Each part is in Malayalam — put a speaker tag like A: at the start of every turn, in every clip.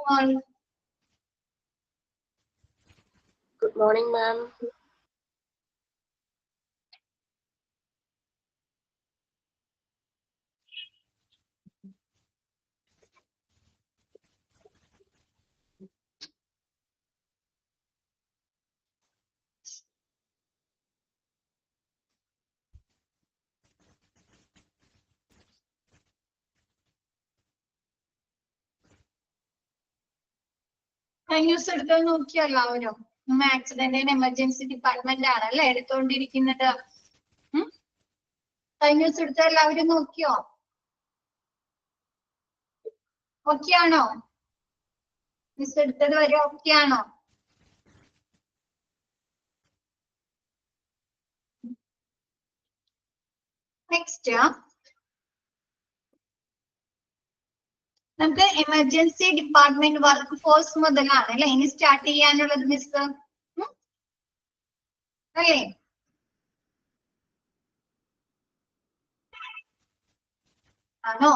A: all.
B: Good morning, ma'am.
A: News എടുത്ത് നോക്കിയോ എല്ലാവരും? നമ്മ ആക്സിഡന്റ് ആൻഡ് എമർജൻസി ഡിപ്പാർട്ട്മെന്റ് ആണല്ലേ എടുത്തോണ്ടിരിക്കുന്നത്. ന്യൂസ് എടുത്ത എല്ലാവരും നോക്കിയോ? ഓക്കെ ആണോ? ന്യൂസ് എടുത്തത് വരെ ഓക്കെ ആണോ? നെക്സ്റ്റ് നമുക്ക് എമർജൻസി ഡിപ്പാർട്ട്മെന്റ് വർക്ക് ഫോഴ്സ് മുതലാണ് അല്ലെ ഇനി സ്റ്റാർട്ട് ചെയ്യാനുള്ളത് മിസ് അല്ലേ? ആണോ?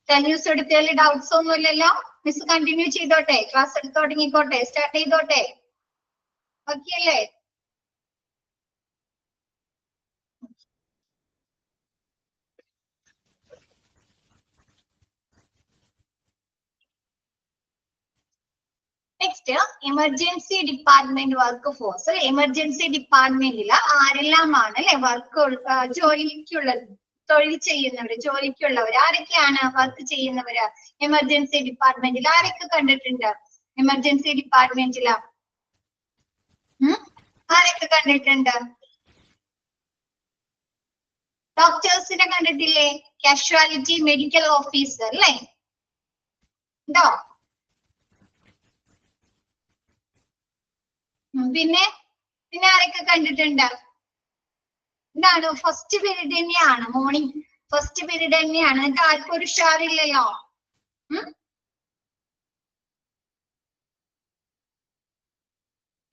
A: ന്യൂസ് എടുത്തതിൽ ഡൗട്ട്സ് ഒന്നും ഇല്ലല്ലോ? മിസ് കണ്ടിന്യൂ ചെയ്തോട്ടെ? ക്ലാസ് എടുത്ത് തുടങ്ങിക്കോട്ടെ? സ്റ്റാർട്ട് ചെയ്തോട്ടെ? ഓക്കെ അല്ലേ? Next emergency department work force. Emergency ഡിപ്പാർട്ട്മെന്റിൽ ആരെല്ലാമാണ് അല്ലെ വർക്ക് ജോലിക്കുള്ളത്, തൊഴിൽ ചെയ്യുന്നവര്, ജോലിക്കുള്ളവർ ആരൊക്കെയാണ് വർക്ക് ചെയ്യുന്നവര് എമർജൻസി ഡിപ്പാർട്ട്മെന്റിൽ? ആരൊക്കെ കണ്ടിട്ടുണ്ട് എമർജൻസി ഡിപ്പാർട്ട്മെന്റിൽ? ആരൊക്കെ കണ്ടിട്ടുണ്ട്? ഡോക്ടേഴ്സിനെ കണ്ടിട്ടില്ലേ? കാഷ്വാലിറ്റി മെഡിക്കൽ ഓഫീസർ അല്ലേ? ഉണ്ടോ? പിന്നെ ആരൊക്കെ കണ്ടിട്ടുണ്ട്? എന്താണ് ഫസ്റ്റ് പീരീഡ് തന്നെയാണ്, മോർണിംഗ് ഫസ്റ്റ് പീരീഡ് തന്നെയാണ്. എന്നിട്ട് ആർക്കും ഒരു ഉഷാറില്ലല്ലോ?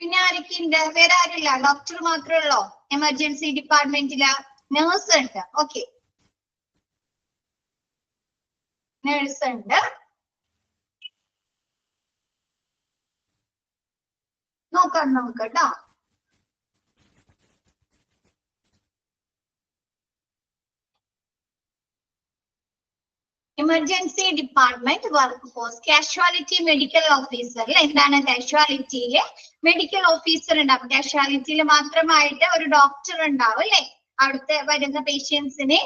A: പിന്നെ ആരൊക്കെ ഉണ്ട്? വേറെ ആരില്ല? ഡോക്ടർ മാത്രമേ ഉള്ളോ എമർജൻസി ഡിപ്പാർട്ട്മെന്റില്? നേഴ്സ് ഉണ്ട്. ഓക്കെ, നേഴ്സ് ഉണ്ട്. നോക്കാം നമുക്ക് കേട്ടോ. Emergency department work force casualty medical officer. എന്താണ് കാഷ്വാലിറ്റിയിലെ മെഡിക്കൽ ഓഫീസർ ഉണ്ടാവും. കാഷ്വാലിറ്റിയിൽ മാത്രമായിട്ട് ഒരു ഡോക്ടർ ഉണ്ടാവും അല്ലെ? അവിടുത്തെ വരുന്ന പേഷ്യൻസിനെ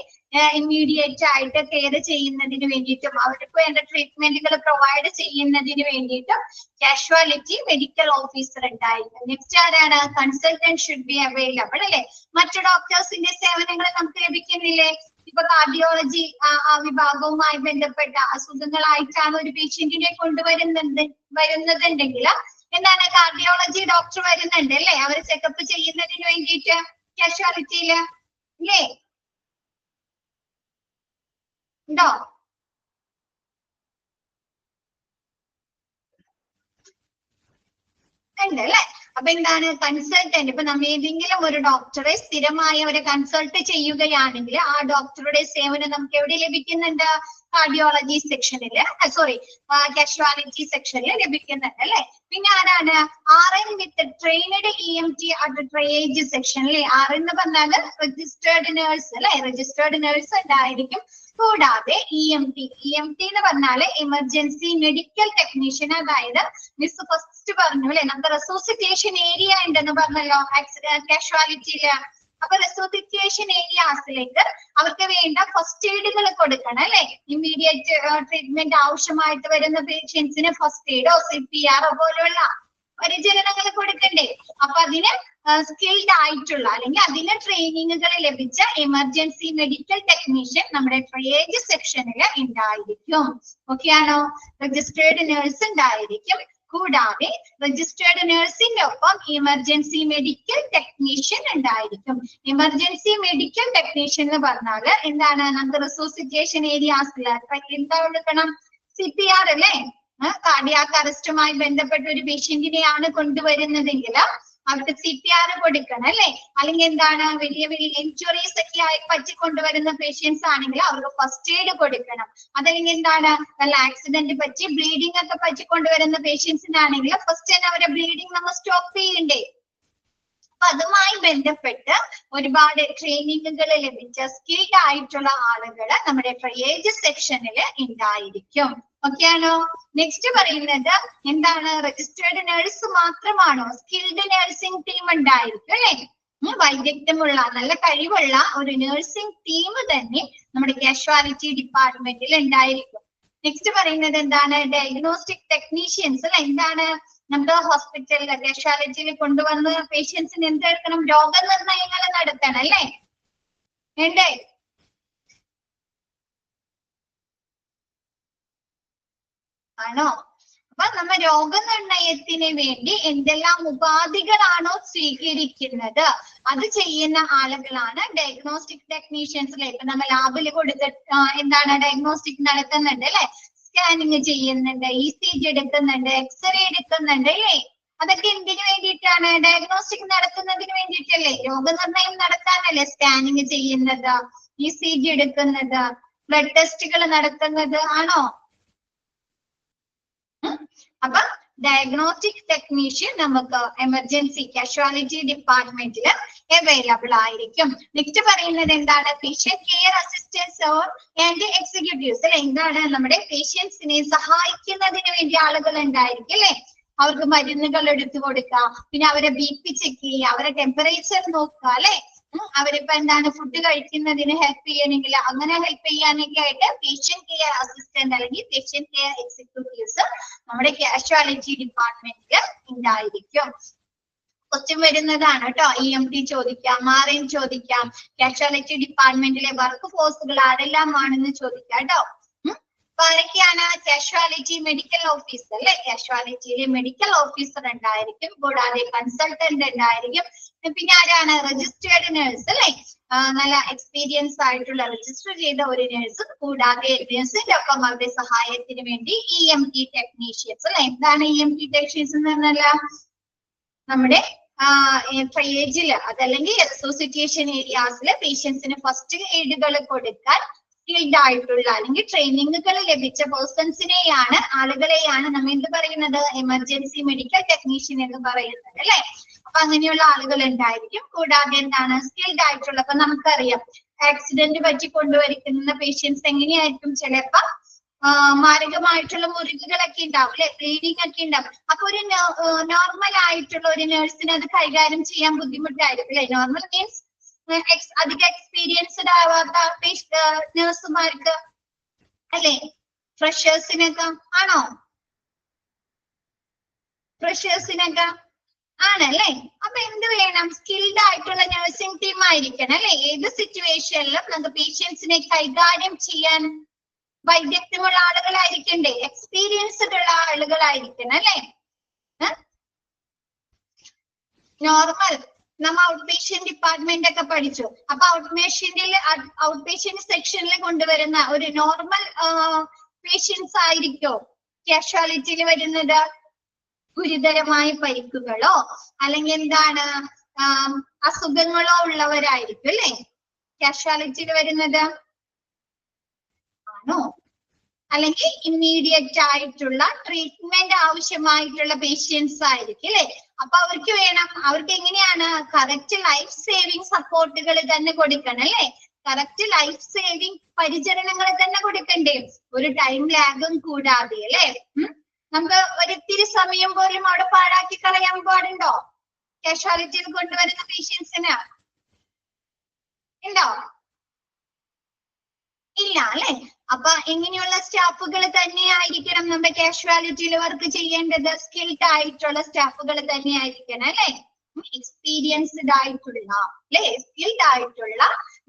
A: ഇമ്മീഡിയറ്റ് ആയിട്ട് കെയർ ചെയ്യുന്നതിന് വേണ്ടിയിട്ടും അവർക്ക് വേണ്ട ട്രീറ്റ്മെന്റുകൾ പ്രൊവൈഡ് ചെയ്യുന്നതിന് വേണ്ടിയിട്ടും കാഷ്വാലിറ്റി മെഡിക്കൽ ഓഫീസർ ഉണ്ടായിരിക്കും. നെക്സ്റ്റ് ആരാണ്? കൺസൾട്ടന്റ് ഷുഡ് ബി അവൈലബിൾ അല്ലെ? മറ്റു ഡോക്ടേഴ്സിന്റെ സേവനങ്ങൾ നമുക്ക് ലഭിക്കുന്നില്ലേ? ഇപ്പൊ കാർഡിയോളജി ആ വിഭാഗവുമായി ബന്ധപ്പെട്ട അസുഖങ്ങളായിട്ടാണ് ഒരു പേഷ്യന്റിനെ വരുന്നതുണ്ടെങ്കിൽ എന്താണ് കാർഡിയോളജി ഡോക്ടർ വരുന്നുണ്ട് അല്ലെ? അവർ ചെക്കപ്പ് ചെയ്യുന്നതിന് വേണ്ടിയിട്ട് കാഷ്വാലിറ്റിയില് ഇല്ലേ? ഉണ്ടോ? ഉണ്ട് അല്ലെ? അപ്പൊ എന്താണ് കൺസൾട്ടന്റ്? ഇപ്പൊ നമ്മ ഏതെങ്കിലും ഒരു ഡോക്ടറെ സ്ഥിരമായി അവരെ കൺസൾട്ട് ചെയ്യുകയാണെങ്കിൽ ആ ഡോക്ടറുടെ സേവനം നമുക്ക് എവിടെ ലഭിക്കുന്നുണ്ട്? കാർഡിയോളജി സെക്ഷനില്, സോറി കാഷ്വാലിറ്റി സെക്ഷനിൽ ലഭിക്കുന്നുണ്ട് അല്ലെ? പിന്നെ ആരാണ്? RN with trained EMT at triage section അല്ലെ? RN എന്ന് പറഞ്ഞാൽ രജിസ്റ്റേർഡ് നേഴ്സ് അല്ലെ? രജിസ്റ്റേർഡ് നേഴ്സ് ഉണ്ടായിരിക്കും. കൂടാതെ EMT എന്ന് പറഞ്ഞാല് എമർജൻസി മെഡിക്കൽ ടെക്നീഷ്യൻ. അതായത് മിസ് ഫസ്റ്റ് പറഞ്ഞു അല്ലെ, നമുക്ക് റെസോസിറ്റേഷൻ ഏരിയ ഉണ്ടെന്ന് പറഞ്ഞല്ലോ കാഷ്വാലിറ്റിയില്. അപ്പൊ റെസോസിറ്റേഷൻ ഏരിയാസിലേക്ക് അവർക്ക് വേണ്ട ഫസ്റ്റ് എയ്ഡുകൾ കൊടുക്കണം അല്ലെ? ഇമ്മീഡിയറ്റ് ട്രീറ്റ്മെന്റ് ആവശ്യമായിട്ട് വരുന്ന പേഷ്യൻസിന് ഫസ്റ്റ് എയ്ഡോ CPR പോലുള്ള പരിചരണങ്ങൾ കൊടുക്കണ്ടേ? അപ്പൊ അതിന് സ്കിൽഡ് ആയിട്ടുള്ള അല്ലെങ്കിൽ അതിന് ട്രെയിനിങ്ങുകൾ ലഭിച്ച എമർജൻസി മെഡിക്കൽ ടെക്നീഷ്യൻ നമ്മുടെ ട്രയേജ് സെക്ഷനിൽ ഉണ്ടായിരിക്കും. ഓക്കെ ആണോ? രജിസ്റ്റേർഡ് നേഴ്സ് ഉണ്ടായിരിക്കും. കൂടാതെ രജിസ്റ്റേർഡ് നേഴ്സിന്റെ ഒപ്പം എമർജൻസി മെഡിക്കൽ ടെക്നീഷ്യൻ ഉണ്ടായിരിക്കും. എമർജൻസി മെഡിക്കൽ ടെക്നീഷ്യൻ എന്ന് പറഞ്ഞാല് എന്താണ്? നമുക്ക് റെസോസിറ്റേഷൻ ഏരിയാസിൽ എന്താ കൊടുക്കണം? CPR അല്ലെ? കാർഡിയാക് അറസ്റ്റുമായി ബന്ധപ്പെട്ട ഒരു പേഷ്യന്റിനെയാണ് കൊണ്ടുവരുന്നതെങ്കിൽ അവർക്ക് CPR കൊടുക്കണം അല്ലെ. അല്ലെങ്കിൽ എന്താണ് വലിയ വലിയ ഇഞ്ചുറീസ് ഒക്കെ ആയി പറ്റിക്കൊണ്ടുവരുന്ന പേഷ്യൻസ് ആണെങ്കിൽ അവർക്ക് ഫസ്റ്റ് എയ്ഡ് കൊടുക്കണം. അതല്ലെങ്കിൽ എന്താണ് നല്ല ആക്സിഡന്റ് പറ്റി ബ്ലീഡിംഗ് ഒക്കെ പറ്റിക്കൊണ്ടുവരുന്ന പേഷ്യൻസിനാണെങ്കിൽ ഫസ്റ്റ് തന്നെ അവരെ ബ്ലീഡിംഗ് നമ്മൾ സ്റ്റോപ്പ് ചെയ്യണ്ടേ. അപ്പൊ അതുമായി ബന്ധപ്പെട്ട് ഒരുപാട് ട്രെയിനിങ്ങുകൾ ലഭിച്ച സ്കിൽഡ് ആയിട്ടുള്ള ആളുകൾ നമ്മുടെ ട്രയേജ് സെക്ഷനിൽ ഉണ്ടായിരിക്കും. ഓക്കെ ആണോ? നെക്സ്റ്റ് പറയുന്നത് എന്താണ്, രജിസ്റ്റേർഡ് നഴ്സ് മാത്രമാണോ? സ്കിൽഡ് നഴ്സിംഗ് ടീം ഉണ്ടായിരിക്കും അല്ലെ. വൈദഗ്ധ്യമുള്ള നല്ല കഴിവുള്ള ഒരു നഴ്സിംഗ് ടീം തന്നെ നമ്മുടെ കാഷ്വാലിറ്റി ഡിപ്പാർട്ട്മെന്റിൽ ഉണ്ടായിരിക്കും. നെക്സ്റ്റ് പറയുന്നത് എന്താണ്, ഡയഗ്നോസ്റ്റിക് ടെക്നീഷ്യൻസ് അല്ലെ. എന്താണ്, നമ്മുടെ ഹോസ്പിറ്റലിൽ കാഷ്വാലിറ്റിയിൽ കൊണ്ടുവന്ന പേഷ്യൻസിന് എന്തെടുക്കണം, രോഗനിർണയങ്ങൾ നടത്തണം അല്ലെ. വേണ്ടേ? ആണോ? അപ്പൊ നമ്മ രോഗനിർണയത്തിന് വേണ്ടി എന്തെല്ലാം ഉപാധികളാണോ സ്വീകരിക്കുന്നത് അത് ചെയ്യുന്ന ആളുകളാണ് ഡയഗ്നോസ്റ്റിക് ടെക്നീഷ്യൻസ് അല്ലെ. ഇപ്പൊ നമ്മൾ ലാബിൽ കൊടുത്തിട്ട് എന്താണ് ഡയഗ്നോസ്റ്റിക് നടത്തുന്നുണ്ട് അല്ലെ, സ്കാനിങ് ചെയ്യുന്നുണ്ട്, ECG എടുക്കുന്നുണ്ട്, എക്സ്റേ എടുക്കുന്നുണ്ട് അല്ലേ. അതൊക്കെ എന്തിനു വേണ്ടിയിട്ടാണ്? ഡയഗ്നോസ്റ്റിക് നടത്തുന്നതിന് വേണ്ടിയിട്ടല്ലേ, രോഗനിർണയം നടത്താനല്ലേ സ്കാനിങ് ചെയ്യുന്നത്, ECG എടുക്കുന്നത്, ബ്ലഡ് ടെസ്റ്റുകൾ നടത്തുന്നത് ആണോ? അപ്പൊ ഡയഗ്നോസ്റ്റിക് ടെക്നീഷ്യൻ നമുക്ക് എമർജൻസി കാഷ്വാലിറ്റി ഡിപ്പാർട്ട്മെന്റിൽ അവൈലബിൾ ആയിരിക്കും. നെക്സ്റ്റ് പറയുന്നത് എന്താണ്, patient care assistance and executives അല്ലെ. എന്താണ്, നമ്മുടെ പേഷ്യൻസിനെ സഹായിക്കുന്നതിന് വേണ്ടി ആളുകൾ ഉണ്ടായിരിക്കും അല്ലെ. അവർക്ക് മരുന്നുകൾ എടുത്തു കൊടുക്കുക, പിന്നെ അവരെ BP ചെക്ക് ചെയ്യുക, അവരെ ടെമ്പറേച്ചർ നോക്കുക അല്ലെ. അവരിപ്പോ എന്താണ് ഫുഡ് കഴിക്കുന്നതിന് ഹെൽപ്പ് ചെയ്യണമെങ്കിൽ അങ്ങനെ ഹെൽപ്പ് ചെയ്യാനൊക്കെ ആയിട്ട് പേഷ്യന്റ് കെയർ അസിസ്റ്റന്റ് അല്ലെങ്കിൽ പേഷ്യന്റ് കെയർ എക്സിക്യൂട്ടീവ്സ് നമ്മുടെ കാഷ്വാലിറ്റി ഡിപ്പാർട്ട്മെന്റിൽ ഉണ്ടായിരിക്കും. ക്വസ്റ്റ്യൻ വരുന്നതാണ് കേട്ടോ. EMT ചോദിക്കാം, RN ചോദിക്കാം, കാഷ്വാലിറ്റി ഡിപ്പാർട്ട്മെന്റിലെ വർക്ക് ഫോഴ്സുകൾ ആരെല്ലാമാണെന്ന് ചോദിക്കാം കേട്ടോ. ആരൊക്കെയാണ്? കാഷ്വാലിറ്റി മെഡിക്കൽ ഓഫീസർ അല്ലെ. കാഷ്വാലിറ്റിയിലെ മെഡിക്കൽ ഓഫീസർ ഉണ്ടായിരിക്കും, കൂടാതെ കൺസൾട്ടന്റ് ഉണ്ടായിരിക്കും. പിന്നെ ആരാണ്? രജിസ്റ്റേർഡ് നഴ്സ് അല്ലെ. നല്ല എക്സ്പീരിയൻസ് ആയിട്ടുള്ള രജിസ്റ്റർ ചെയ്ത ഒരു നഴ്സ്, കൂടാതെ നഴ്സിന്റെ ഒപ്പം അവരുടെ സഹായത്തിന് വേണ്ടി EMT ടെക്നീഷ്യൻസ് അല്ലെ. എന്താണ് EMT ടെക്നീഷ്യൻസ് എന്ന് പറഞ്ഞാൽ നമ്മുടെ ട്രയേജില് അതല്ലെങ്കിൽ അസോസിയേഷൻ ഏരിയാസിലെ പേഷ്യൻസിന് ഫസ്റ്റ് എയ്ഡുകൾ കൊടുക്കാൻ സ്കിൽഡ് ആയിട്ടുള്ള അല്ലെങ്കിൽ ട്രെയിനിങ്ങുകൾ ലഭിച്ച പേഴ്സൺസിനെയാണ് ആളുകളെയാണ് നമ്മൾ എന്ത് പറയുന്നത്, എമർജൻസി മെഡിക്കൽ ടെക്നീഷ്യൻ എന്ന് പറയുന്നത് അല്ലെ. അപ്പൊ അങ്ങനെയുള്ള ആളുകൾ ഉണ്ടായിരിക്കും. കൂടാതെ എന്താണ്, സ്കിൽഡ് ആയിട്ടുള്ള, അപ്പൊ നമുക്കറിയാം ആക്സിഡന്റ് പറ്റി കൊണ്ടുവരുന്ന പേഷ്യൻസ് എങ്ങനെയായിരിക്കും, ചിലപ്പോ മാരകമായിട്ടുള്ള മുറിവുകളൊക്കെ ഉണ്ടാവും അല്ലെ, ബ്ലീഡിംഗ് ഒക്കെ ഉണ്ടാവും. അപ്പൊ ഒരു നോർമൽ ആയിട്ടുള്ള ഒരു നഴ്സിന് അത് കൈകാര്യം ചെയ്യാൻ ബുദ്ധിമുട്ടായിരിക്കും അല്ലെ. നോർമൽ മീൻസ് അധികം എക്സ്പീരിയൻസ്ഡ് ആവാത്ത നഴ്സുമാർക്ക് അല്ലെ, ഫ്രഷേഴ്സിനൊക്കെ ആണോ? ഫ്രഷേഴ്സിനൊക്കെ ആണല്ലേ. അപ്പൊ എന്ത് വേണം, സ്കിൽഡ് ആയിട്ടുള്ള നഴ്സിംഗ് ടീം ആയിരിക്കണം അല്ലെ. ഏത് സിറ്റുവേഷനിലും നമുക്ക് പേഷ്യൻസിനെ കൈകാര്യം ചെയ്യാൻ വൈദഗ്ധ്യമുള്ള ആളുകളായിരിക്കണ്ടേ, എക്സ്പീരിയൻസ്ഡ് ഉള്ള ആളുകളായിരിക്കണം അല്ലെ. നോർമൽ നമ്മ ഔട്ട് പേഷ്യന്റ് ഡിപ്പാർട്ട്മെന്റ് ഒക്കെ പഠിച്ചു. അപ്പൊ ഔട്ട് പേഷ്യന്റ് സെക്ഷനിൽ കൊണ്ടുവരുന്ന ഒരു നോർമൽ പേഷ്യൻസ് ആയിരിക്കോ കാഷ്വാലിറ്റിയിൽ വരുന്നത്? ഗുരുതരമായ പരിക്കുകളോ അല്ലെങ്കിൽ എന്താണ് അസുഖങ്ങളോ ഉള്ളവരായിരിക്കും അല്ലെ കാഷ്വാലിറ്റിയിൽ വരുന്നത് ആണോ? അല്ലെങ്കിൽ ഇമ്മീഡിയറ്റ് ആയിട്ടുള്ള ട്രീറ്റ്മെന്റ് ആവശ്യമായിട്ടുള്ള പേഷ്യൻസ് ആയിരിക്കും അല്ലെ. അപ്പൊ അവർക്ക് വേണം, അവർക്ക് എങ്ങനെയാണ് കറക്റ്റ് ലൈഫ് സേവിങ് സപ്പോർട്ടുകൾ തന്നെ കൊടുക്കണം അല്ലെ. കറക്റ്റ് ലൈഫ് സേവിങ് പരിചരണങ്ങൾ തന്നെ കൊടുക്കണ്ടേ, ഒരു ടൈം ലാഗും കൂടാതെ അല്ലെ. നമുക്ക് ഒരിത്തിരി സമയം പോലും അവിടെ പാഴാക്കി കളയാൻ പാടുണ്ടോ കാഷ്വാലിറ്റിയിൽ കൊണ്ടുവരുന്ന പേഷ്യൻസിന്? ഉണ്ടോ? ഇല്ല അല്ലെ. അപ്പൊ എങ്ങനെയുള്ള സ്റ്റാഫുകൾ തന്നെ ആയിരിക്കണം നമ്മുടെ കാഷ്വാലിറ്റിയിൽ വർക്ക് ചെയ്യേണ്ടത്? സ്കിൽഡ് ആയിട്ടുള്ള സ്റ്റാഫുകൾ തന്നെ ആയിരിക്കണം അല്ലെ. എക്സ്പീരിയൻസ്ഡ് ആയിട്ടുള്ള അല്ലെ, സ്കിൽഡ് ആയിട്ടുള്ള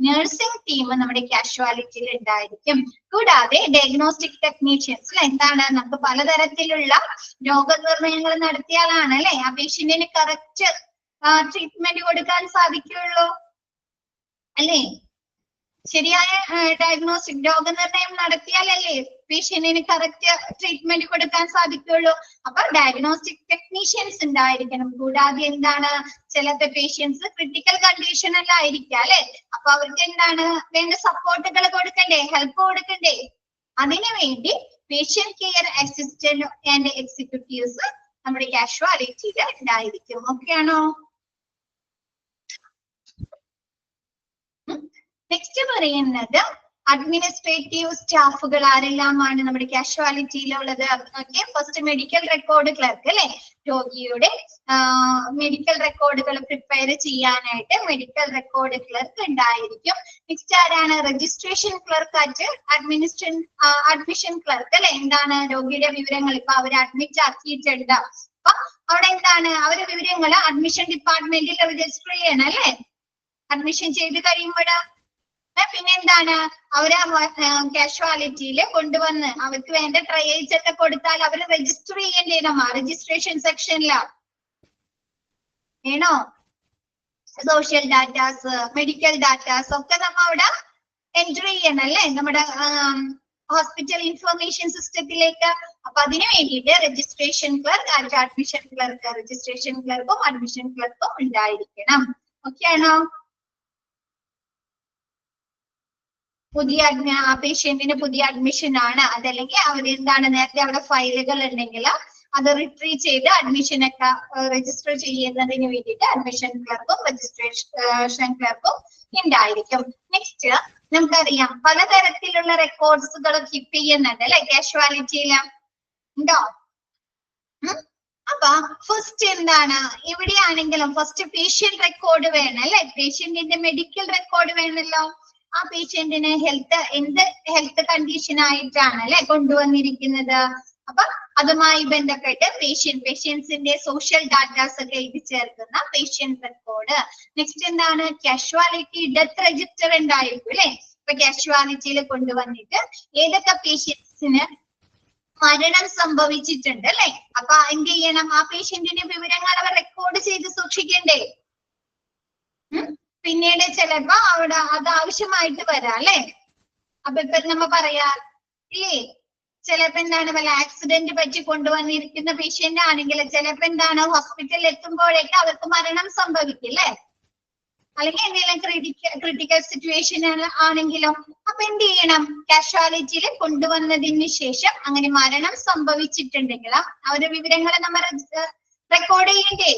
A: നഴ്സിംഗ് ടീം നമ്മുടെ കാഷ്വാലിറ്റിയിൽ ഉണ്ടായിരിക്കും. കൂടാതെ ഡയഗ്നോസ്റ്റിക് ടെക്നീഷ്യൻസ് എന്താണ്, നമുക്ക് പലതരത്തിലുള്ള രോഗനിർണയങ്ങൾ നടത്തിയാലാണ് അല്ലെ ആ പേഷ്യന്റിന് കറക്റ്റ് ട്രീറ്റ്മെന്റ് കൊടുക്കാൻ സാധിക്കുള്ളൂ അല്ലേ. ശരിയായ ഡയഗ്നോസ്റ്റിക് രോഗനിർണയം നടത്തിയാലല്ലേ പേഷ്യന്റിന് കറക്റ്റ് ട്രീറ്റ്മെന്റ് കൊടുക്കാൻ സാധിക്കുള്ളൂ. അപ്പൊ ഡയഗ്നോസ്റ്റിക് ടെക്നീഷ്യൻസ് ഉണ്ടായിരിക്കണം. കൂടാതെ എന്താണ്, ചിലത്തെ പേഷ്യൻസ് ക്രിട്ടിക്കൽ കണ്ടീഷനിലായിരിക്കാം അല്ലെ. അപ്പൊ അവർക്ക് എന്താണ് വേണ്ട സപ്പോർട്ടുകൾ കൊടുക്കണ്ടേ, ഹെൽപ്പ് കൊടുക്കണ്ടേ. അതിനു വേണ്ടി patient care assistant and executives നമ്മുടെ കാഷ്വാലിറ്റിയിൽ ഉണ്ടായിരിക്കും. ഓക്കെ ആണോ? നെക്സ്റ്റ് പറയുന്നത് അഡ്മിനിസ്ട്രേറ്റീവ് സ്റ്റാഫുകൾ ആരെല്ലാമാണ് നമ്മുടെ കാഷ്വാലിറ്റിയിലുള്ളത്. Okay, first medical record clerk അല്ലെ. രോഗിയുടെ മെഡിക്കൽ റെക്കോർഡുകൾ പ്രിപ്പയർ ചെയ്യാനായിട്ട് മെഡിക്കൽ റെക്കോർഡ് ക്ലർക്ക് ഉണ്ടായിരിക്കും. നെക്സ്റ്റ് ആരാണ്? രജിസ്ട്രേഷൻ ക്ലർക്ക് ആയിട്ട് അഡ്മിഷൻ ക്ലർക്ക് അല്ലെ. എന്താണ് രോഗിയുടെ വിവരങ്ങൾ ഇപ്പൊ അവർ അഡ്മിറ്റ് ആക്കിയിട്ടുണ്ട്. അപ്പൊ അവിടെ എന്താണ് അവരുടെ വിവരങ്ങൾ അഡ്മിഷൻ ഡിപ്പാർട്ട്മെന്റിൽ രജിസ്റ്റർ ചെയ്യണം അല്ലെ. അഡ്മിഷൻ ചെയ്ത് കഴിയുമ്പോൾ പിന്നെ എന്താണ് അവര് കാഷ്വാലിറ്റിയിൽ കൊണ്ടുവന്ന് അവർക്ക് വേണ്ട ട്രയൽസ് ഒക്കെ കൊടുത്താൽ അവര് രജിസ്റ്റർ ചെയ്യേണ്ടതാണ് രജിസ്ട്രേഷൻ സെക്ഷനിലാണ്. ഏണോ? സോഷ്യൽ ഡാറ്റാസ്, മെഡിക്കൽ ഡാറ്റാസ് ഒക്കെ നമ്മ അവിടെ എൻറ്റർ ചെയ്യണം അല്ലേ നമ്മുടെ ഹോസ്പിറ്റൽ ഇൻഫർമേഷൻ സിസ്റ്റത്തിലേക്ക്. അപ്പൊ അതിനു വേണ്ടിയിട്ട് registration clerk and admission clerk, registration ക്ലർക്കും അഡ്മിഷൻ ക്ലർക്കും ഉണ്ടായിരിക്കണം. ഓക്കെ ആണോ? പുതിയ ആ പേഷ്യന്റിന് പുതിയ അഡ്മിഷൻ ആണ്, അതല്ലെങ്കിൽ അവർ എന്താണ് നേരത്തെ അവിടെ ഫയലുകൾ ഉണ്ടെങ്കിൽ അത് റിട്രീവ് ചെയ്ത് അഡ്മിഷൻ ഒക്കെ രജിസ്റ്റർ ചെയ്യുന്നതിന് വേണ്ടിയിട്ട് അഡ്മിഷൻ ക്ലർക്കും രജിസ്ട്രേഷൻ ക്ലർക്കും ഉണ്ടായിരിക്കും. നെക്സ്റ്റ് നമുക്കറിയാം പലതരത്തിലുള്ള റെക്കോർഡ്സുകൾ കീപ്പ് ചെയ്യുന്നുണ്ട് അല്ലെ കാഷ്വാലിറ്റിയിൽ ഉണ്ടോ? അപ്പൊ ഫസ്റ്റ് എന്താണ് എവിടെയാണെങ്കിലും ഫസ്റ്റ് പേഷ്യന്റ് റെക്കോർഡ് വേണം അല്ലെ. പേഷ്യന്റിന്റെ മെഡിക്കൽ റെക്കോർഡ് വേണമല്ലോ. ആ പേഷ്യന്റിന് എന്ത് ഹെൽത്ത് കണ്ടീഷൻ ആയിട്ടാണ് അല്ലെ കൊണ്ടുവന്നിരിക്കുന്നത്. അപ്പൊ അതുമായി ബന്ധപ്പെട്ട് പേഷ്യൻസിന്റെ സോഷ്യൽ ഡാറ്റാസ് ഒക്കെ എഴുതി ചേർക്കുന്ന പേഷ്യന്റ് റെക്കോർഡ്. നെക്സ്റ്റ് എന്താണ് കാഷ്വാലിറ്റി ഡെത്ത് രജിസ്റ്റർ ഉണ്ടായിരിക്കും അല്ലെ. ഇപ്പൊ കാഷ്വാലിറ്റിയിൽ കൊണ്ടുവന്നിട്ട് ഏതൊക്കെ പേഷ്യൻസിന് മരണം സംഭവിച്ചിട്ടുണ്ട് അല്ലെ. അപ്പൊ എന്ത് ചെയ്യണം, ആ പേഷ്യന്റിന്റെ വിവരങ്ങൾ അവർ റെക്കോർഡ് ചെയ്ത് സൂക്ഷിക്കണ്ടേ. പിന്നീട് ചിലപ്പോ അവിടെ അത് ആവശ്യമായിട്ട് വരാം അല്ലെ. അപ്പൊ ഇപ്പൊ നമ്മ പറയാ ഇല്ലേ, ചിലപ്പോ എന്താണ് വല്ല ആക്സിഡന്റ് പറ്റി കൊണ്ടുവന്നിരിക്കുന്ന പേഷ്യന്റ് ആണെങ്കിൽ ചിലപ്പോ എന്താണ് ഹോസ്പിറ്റലിൽ എത്തുമ്പോഴേക്ക് അവർക്ക് മരണം സംഭവിക്കും അല്ലെ. അല്ലെങ്കിൽ എന്തെങ്കിലും ക്രിട്ടിക്കൽ സിറ്റുവേഷൻ ആണെങ്കിലും അപ്പൊ എന്ത് ചെയ്യണം, കാഷ്വാലിറ്റിയിൽ കൊണ്ടുവന്നതിന് ശേഷം അങ്ങനെ മരണം സംഭവിച്ചിട്ടുണ്ടെങ്കിൽ അവരുടെ വിവരങ്ങൾ നമ്മൾ റെക്കോർഡ് ചെയ്യണ്ടേ.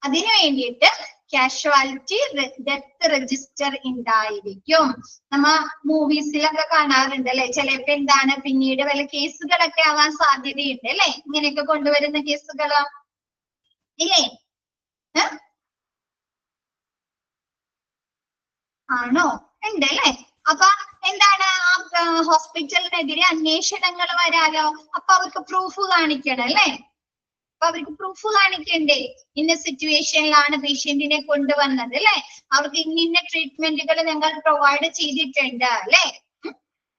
A: അതിനു വേണ്ടിയിട്ട് കാഷ്വാലിറ്റി ഡെത്ത് രജിസ്റ്റർ ഉണ്ടായിരിക്കും. നമ്മ മൂവീസിലൊക്കെ കാണാറുണ്ട് അല്ലെ. ചിലപ്പോ എന്താണ് പിന്നീട് വല്ല കേസുകളൊക്കെ ആവാൻ സാധ്യതയുണ്ട് അല്ലെ, ഇങ്ങനെയൊക്കെ കൊണ്ടുവരുന്ന കേസുകൾ ഇല്ലേ. ആണോ? ഉണ്ട് അല്ലെ. അപ്പൊ എന്താണ് ആ ഹോസ്പിറ്റലിനെതിരെ അന്വേഷണങ്ങൾ വരാലോ. അപ്പൊ അവർക്ക് പ്രൂഫ് കാണിക്കണം അല്ലെ. അപ്പൊ അവർക്ക് പ്രൂഫ് കാണിക്കണ്ടേ, ഇന്ന സിറ്റുവേഷനിലാണ് പേഷ്യന്റിനെ കൊണ്ടുവന്നത് അല്ലെ, അവർക്ക് ഇന്ന ട്രീറ്റ്മെന്റുകൾ ഞങ്ങൾ പ്രൊവൈഡ് ചെയ്തിട്ടുണ്ട് അല്ലെ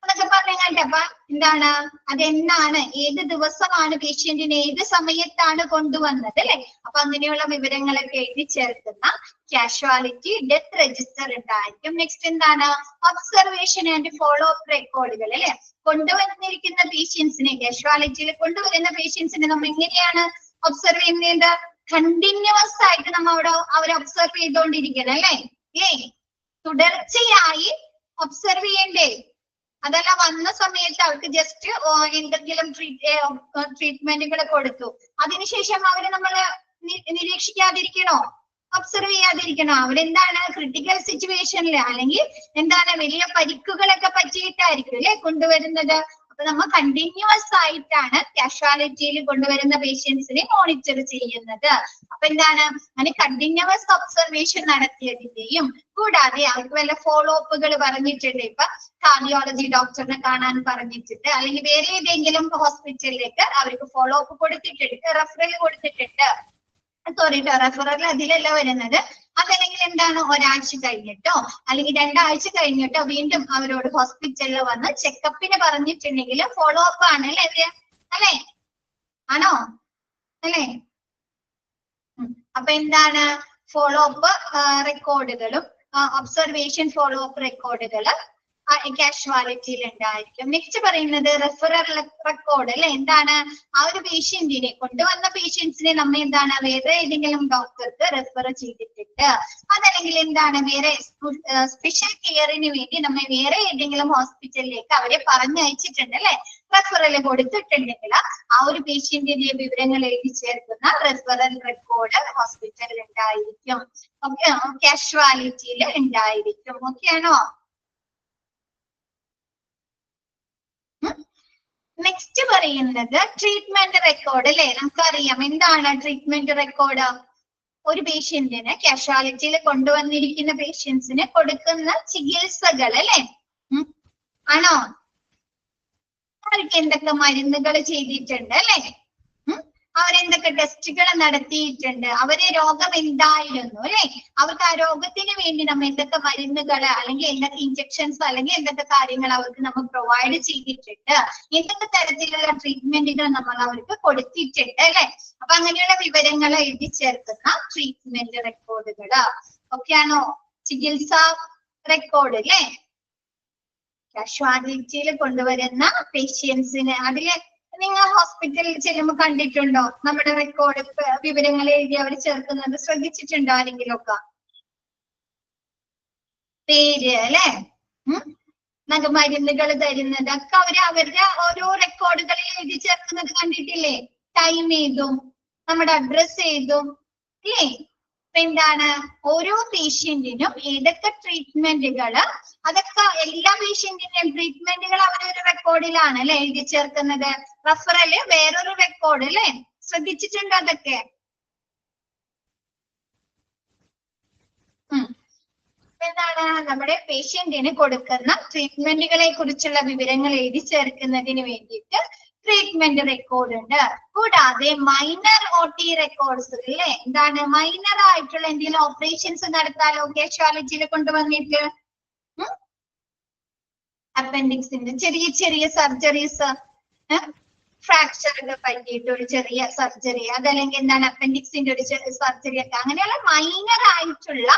A: എന്നൊക്കെ പറഞ്ഞാൽ. അപ്പൊ എന്താണ് അതെന്നാണ് ഏത് ദിവസമാണ് പേഷ്യന്റിനെ ഏത് സമയത്താണ് കൊണ്ടുവന്നത് അല്ലെ. അപ്പൊ അങ്ങനെയുള്ള വിവരങ്ങളൊക്കെ എഴുതി ചേർക്കുന്ന കാഷ്വാലിറ്റി ഡെത്ത് രജിസ്റ്റർ ഉണ്ടായിരിക്കും. നെക്സ്റ്റ് എന്താണ് ഒബ്സർവേഷൻ ആൻഡ് ഫോളോ അപ്പ് റെക്കോർഡുകൾ അല്ലെ. കൊണ്ടുവന്നിരിക്കുന്ന പേഷ്യൻസിനെ കാഷ്വാലിറ്റിയിൽ കൊണ്ടുവരുന്ന പേഷ്യൻസിനെ നമ്മൾ എങ്ങനെയാണ് ഒബ്സർവ് ചെയ്യുന്നത്? കണ്ടിന്യൂസ് ആയിട്ട് നമ്മ അവരെ ഒബ്സർവ് ചെയ്തുകൊണ്ടിരിക്കണം അല്ലെ. തുടർച്ചയായി ഒബ്സർവ് ചെയ്യണ്ടേ. അതല്ല വന്ന സമയത്ത് അവർക്ക് ജസ്റ്റ് എന്തെങ്കിലും ട്രീറ്റ്മെന്റുകൾ കൊടുത്തു, അതിനുശേഷം അവരെ നമ്മൾ നിരീക്ഷിക്കാതിരിക്കണോ, ഒബ്സർവ് ചെയ്യാതിരിക്കണോ? അവരെന്താണ് ക്രിട്ടിക്കൽ സിറ്റുവേഷനിൽ അല്ലെങ്കിൽ എന്താണ് വലിയ പരിക്കുകളൊക്കെ പറ്റിയിട്ടായിരിക്കും അല്ലെ കൊണ്ടുവരുന്നത്. അപ്പൊ നമ്മൾ കണ്ടിന്യൂസ് ആയിട്ടാണ് കാഷ്വാലിറ്റിയിൽ കൊണ്ടുവരുന്ന പേഷ്യൻസിനെ മോണിറ്റർ ചെയ്യുന്നത്. അപ്പൊ എന്താണ് അങ്ങനെ കണ്ടിന്യൂസ് ഒബ്സർവേഷൻ നടത്തിയതിന്റെയും കൂടാതെ അവർക്ക് വല്ല ഫോളോ അപ്പുകൾ പറഞ്ഞിട്ടുണ്ട്. ഇപ്പൊ കാർഡിയോളജി ഡോക്ടറിനെ കാണാൻ പറഞ്ഞിട്ടുണ്ട്, അല്ലെങ്കിൽ വേറെ ഏതെങ്കിലും ഹോസ്പിറ്റലിലേക്ക് അവർക്ക് ഫോളോ അപ്പ് കൊടുത്തിട്ടുണ്ട്, റെഫറൽ കൊടുത്തിട്ടുണ്ട്. റെഫറൽ അതിലല്ല വരുന്നത്. അതല്ലെങ്കിൽ എന്താണ് ഒരാഴ്ച കഴിഞ്ഞിട്ടോ അല്ലെങ്കിൽ 2 ആഴ്ച കഴിഞ്ഞിട്ടോ വീണ്ടും അവരോട് ഹോസ്പിറ്റലിൽ വന്ന് ചെക്കപ്പിന് പറഞ്ഞിട്ടുണ്ടെങ്കിൽ ഫോളോ അപ്പ് ആണ് അല്ലെ. അല്ലെ ആണോ? അല്ലെ. അപ്പൊ എന്താണ് ഫോളോ അപ്പ് റെക്കോർഡുകളും ഒബ്സർവേഷൻ ഫോളോ അപ്പ് റെക്കോർഡുകൾ കാഷ്വാലിറ്റിയിൽ ഉണ്ടായിരിക്കും. നെക്സ്റ്റ് പറയുന്നത് റെഫറൽ റെക്കോർഡ് അല്ലെ. എന്താണ് ആ ഒരു പേഷ്യന്റിനെ കൊണ്ടുവന്ന പേഷ്യൻസിനെ നമ്മ എന്താണ് വേറെ ഏതെങ്കിലും ഡോക്ടർക്ക് റെഫർ ചെയ്തിട്ടുണ്ട്, അതല്ലെങ്കിൽ എന്താണ് വേറെ സ്പെഷ്യൽ കെയറിന് വേണ്ടി നമ്മെ വേറെ ഏതെങ്കിലും ഹോസ്പിറ്റലിലേക്ക് അവരെ പറഞ്ഞയച്ചിട്ടുണ്ട് അല്ലെ, റെഫറൽ കൊടുത്തിട്ടുണ്ടെങ്കിൽ ആ ഒരു പേഷ്യന്റിന്റെ വിവരങ്ങൾ എഴുതി ചേർക്കുന്ന റെഫറൽ റെക്കോർഡ് ഹോസ്പിറ്റലിൽ ഉണ്ടായിരിക്കും. ഓക്കെ, കാഷ്വാലിറ്റിയിൽ ഉണ്ടായിരിക്കും. ഓക്കെ ആണോ? നെക്സ്റ്റ് പറയുന്നത് ട്രീറ്റ്മെന്റ് റെക്കോർഡ് അല്ലെ. നമുക്കറിയാം എന്താണ് ട്രീറ്റ്മെന്റ് റെക്കോർഡ്. ഒരു പേഷ്യന്റിന് കാഷ്വാലിറ്റിയിൽ കൊണ്ടുവന്നിരിക്കുന്ന പേഷ്യൻസിന് കൊടുക്കുന്ന ചികിത്സകൾ അല്ലെ ആണോ, അവർക്ക് എന്തൊക്കെ മരുന്നുകൾ ചെയ്തിട്ടുണ്ട് അല്ലെ, അവരെന്തൊക്കെ ടെസ്റ്റുകൾ നടത്തിയിട്ടുണ്ട്, അവരെ രോഗം എന്തായിരുന്നു അല്ലെ, അവർക്ക് ആ രോഗത്തിന് വേണ്ടി നമ്മൾ എന്തൊക്കെ മരുന്നുകൾ അല്ലെങ്കിൽ എന്തൊക്കെ ഇഞ്ചക്ഷൻസ് അല്ലെങ്കിൽ എന്തൊക്കെ കാര്യങ്ങൾ അവർക്ക് നമ്മൾ പ്രൊവൈഡ് ചെയ്തിട്ടുണ്ട്, എന്തൊക്കെ തരത്തിലുള്ള ട്രീറ്റ്മെന്റുകൾ നമ്മൾ അവർക്ക് കൊടുത്തിട്ടുണ്ട് അല്ലെ. അപ്പൊ അങ്ങനെയുള്ള വിവരങ്ങൾ എഴുതി ചേർക്കുന്ന ട്രീറ്റ്മെന്റ് റെക്കോർഡുകൾ. ഓക്കെ ആണോ? ചികിത്സാ റെക്കോർഡ് അല്ലെ. കാഷ്വാലിറ്റിയിൽ കൊണ്ടുവരുന്ന പേഷ്യൻസിന് അതിലെ നിങ്ങൾ ഹോസ്പിറ്റലിൽ ചെല്ലുമ്പോൾ കണ്ടിട്ടുണ്ടോ നമ്മുടെ റെക്കോർഡ് വിവരങ്ങൾ എഴുതി അവർ ചേർക്കുന്നത്? ശ്രദ്ധിച്ചിട്ടുണ്ടോ ആരെങ്കിലും ഒക്കെ? പേര് അല്ലെ, നമുക്ക് മരുന്നുകൾ തരുന്നത് ഒക്കെ അവരുടെ ഓരോ റെക്കോർഡുകളിൽ എഴുതി ചേർക്കുന്നത് കണ്ടിട്ടില്ലേ? ടൈം ഏതും നമ്മുടെ അഡ്രസ് ഏതും അല്ലേ. എന്താണ് ഓരോ പേഷ്യന്റിനും ഏതൊക്കെ ട്രീറ്റ്മെന്റുകൾ, അതൊക്കെ എല്ലാ പേഷ്യന്റിന്റെയും ട്രീറ്റ്മെന്റുകൾ അവരൊരു റെക്കോർഡിലാണ് അല്ലെ എഴുതി ചേർക്കുന്നത്. റഫറല് വേറൊരു റെക്കോർഡ് അല്ലെ. ശ്രദ്ധിച്ചിട്ടുണ്ടോ അതൊക്കെ? എന്താണ് നമ്മുടെ പേഷ്യന്റിന് കൊടുക്കുന്ന ട്രീറ്റ്മെന്റുകളെ കുറിച്ചുള്ള വിവരങ്ങൾ എഴുതി ചേർക്കുന്നതിന് വേണ്ടിയിട്ട് ട്രീറ്റ്മെന്റ് റെക്കോർഡ് ഉണ്ട്. കൂടാതെ മൈനർ OT റെക്കോർഡ്സ് അല്ലേ. എന്താണ് മൈനർ ആയിട്ടുള്ള എന്തെങ്കിലും ഓപ്പറേഷൻസ് നടത്താലോ കാഷ്വാലിറ്റിയിൽ കൊണ്ടുവന്നിട്ട്? അപ്പൻഡിക്സിന്റെ ചെറിയ ചെറിയ സർജറീസ്, ഫ്രാക്ചറിന് പറ്റിയിട്ട് ഒരു ചെറിയ സർജറി, അതല്ലെങ്കിൽ എന്താണ് അപ്പൻഡിക്സിന്റെ ഒരു സർജറി ഒക്കെ, അങ്ങനെയുള്ള മൈനർ ആയിട്ടുള്ള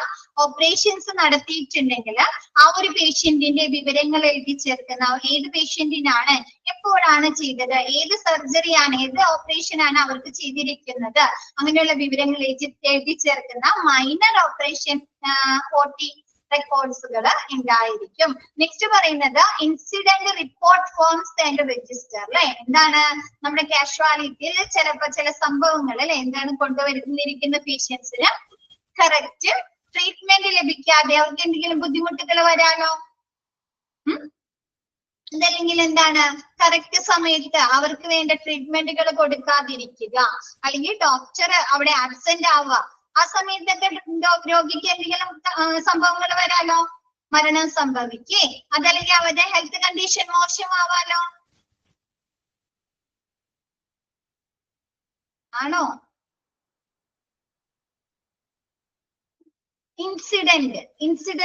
A: ഓപ്പറേഷൻസ് നടത്തിയിട്ടുണ്ടെങ്കിൽ ആ ഒരു പേഷ്യന്റിന്റെ വിവരങ്ങൾ എഴുതി ചേർക്കുന്ന ഏത് പേഷ്യന്റിനാണ് എപ്പോഴാണ് ചെയ്തത്, ഏത് സർജറിയാണ് ഏത് ഓപ്പറേഷൻ ആണ് അവർക്ക് ചെയ്തിരിക്കുന്നത്, അങ്ങനെയുള്ള വിവരങ്ങൾ എഴുതി ചേർക്കുന്ന മൈനർ ഓപ്പറേഷൻ OT റെക്കോർഡ്സുകൾ ഉണ്ടായിരിക്കും. നെക്സ്റ്റ് പറയുന്നത് incident report forms and register അല്ലെ. എന്താണ് നമ്മുടെ കാഷ്വാലിറ്റിയിൽ ചിലപ്പോ ചില സംഭവങ്ങൾ അല്ലെ എന്താണ് കൊണ്ടുവരുന്നിരിക്കുന്ന പേഷ്യൻസിന് കറക്റ്റ് ട്രീറ്റ്മെന്റ് ലഭിക്കാതെ അവർക്ക് എന്തെങ്കിലും ബുദ്ധിമുട്ടുകൾ വരാനോ, അതല്ലെങ്കിൽ എന്താണ് കറക്റ്റ് സമയത്ത് അവർക്ക് വേണ്ട ട്രീറ്റ്മെന്റുകൾ കൊടുക്കാതിരിക്കുക, അല്ലെങ്കിൽ ഡോക്ടർ അവിടെ ആബ്സെന്റ് ആവുക, ആ സമയത്തൊക്കെ രോഗിക്ക് എന്തെങ്കിലും സംഭവങ്ങൾ വരാലോ, മരണം സംഭവിക്കേ, അതല്ലെങ്കിൽ അവരുടെ ഹെൽത്ത് കണ്ടീഷൻ മോശമാവാലോ ആണോ? ഇൻസിഡന്റ്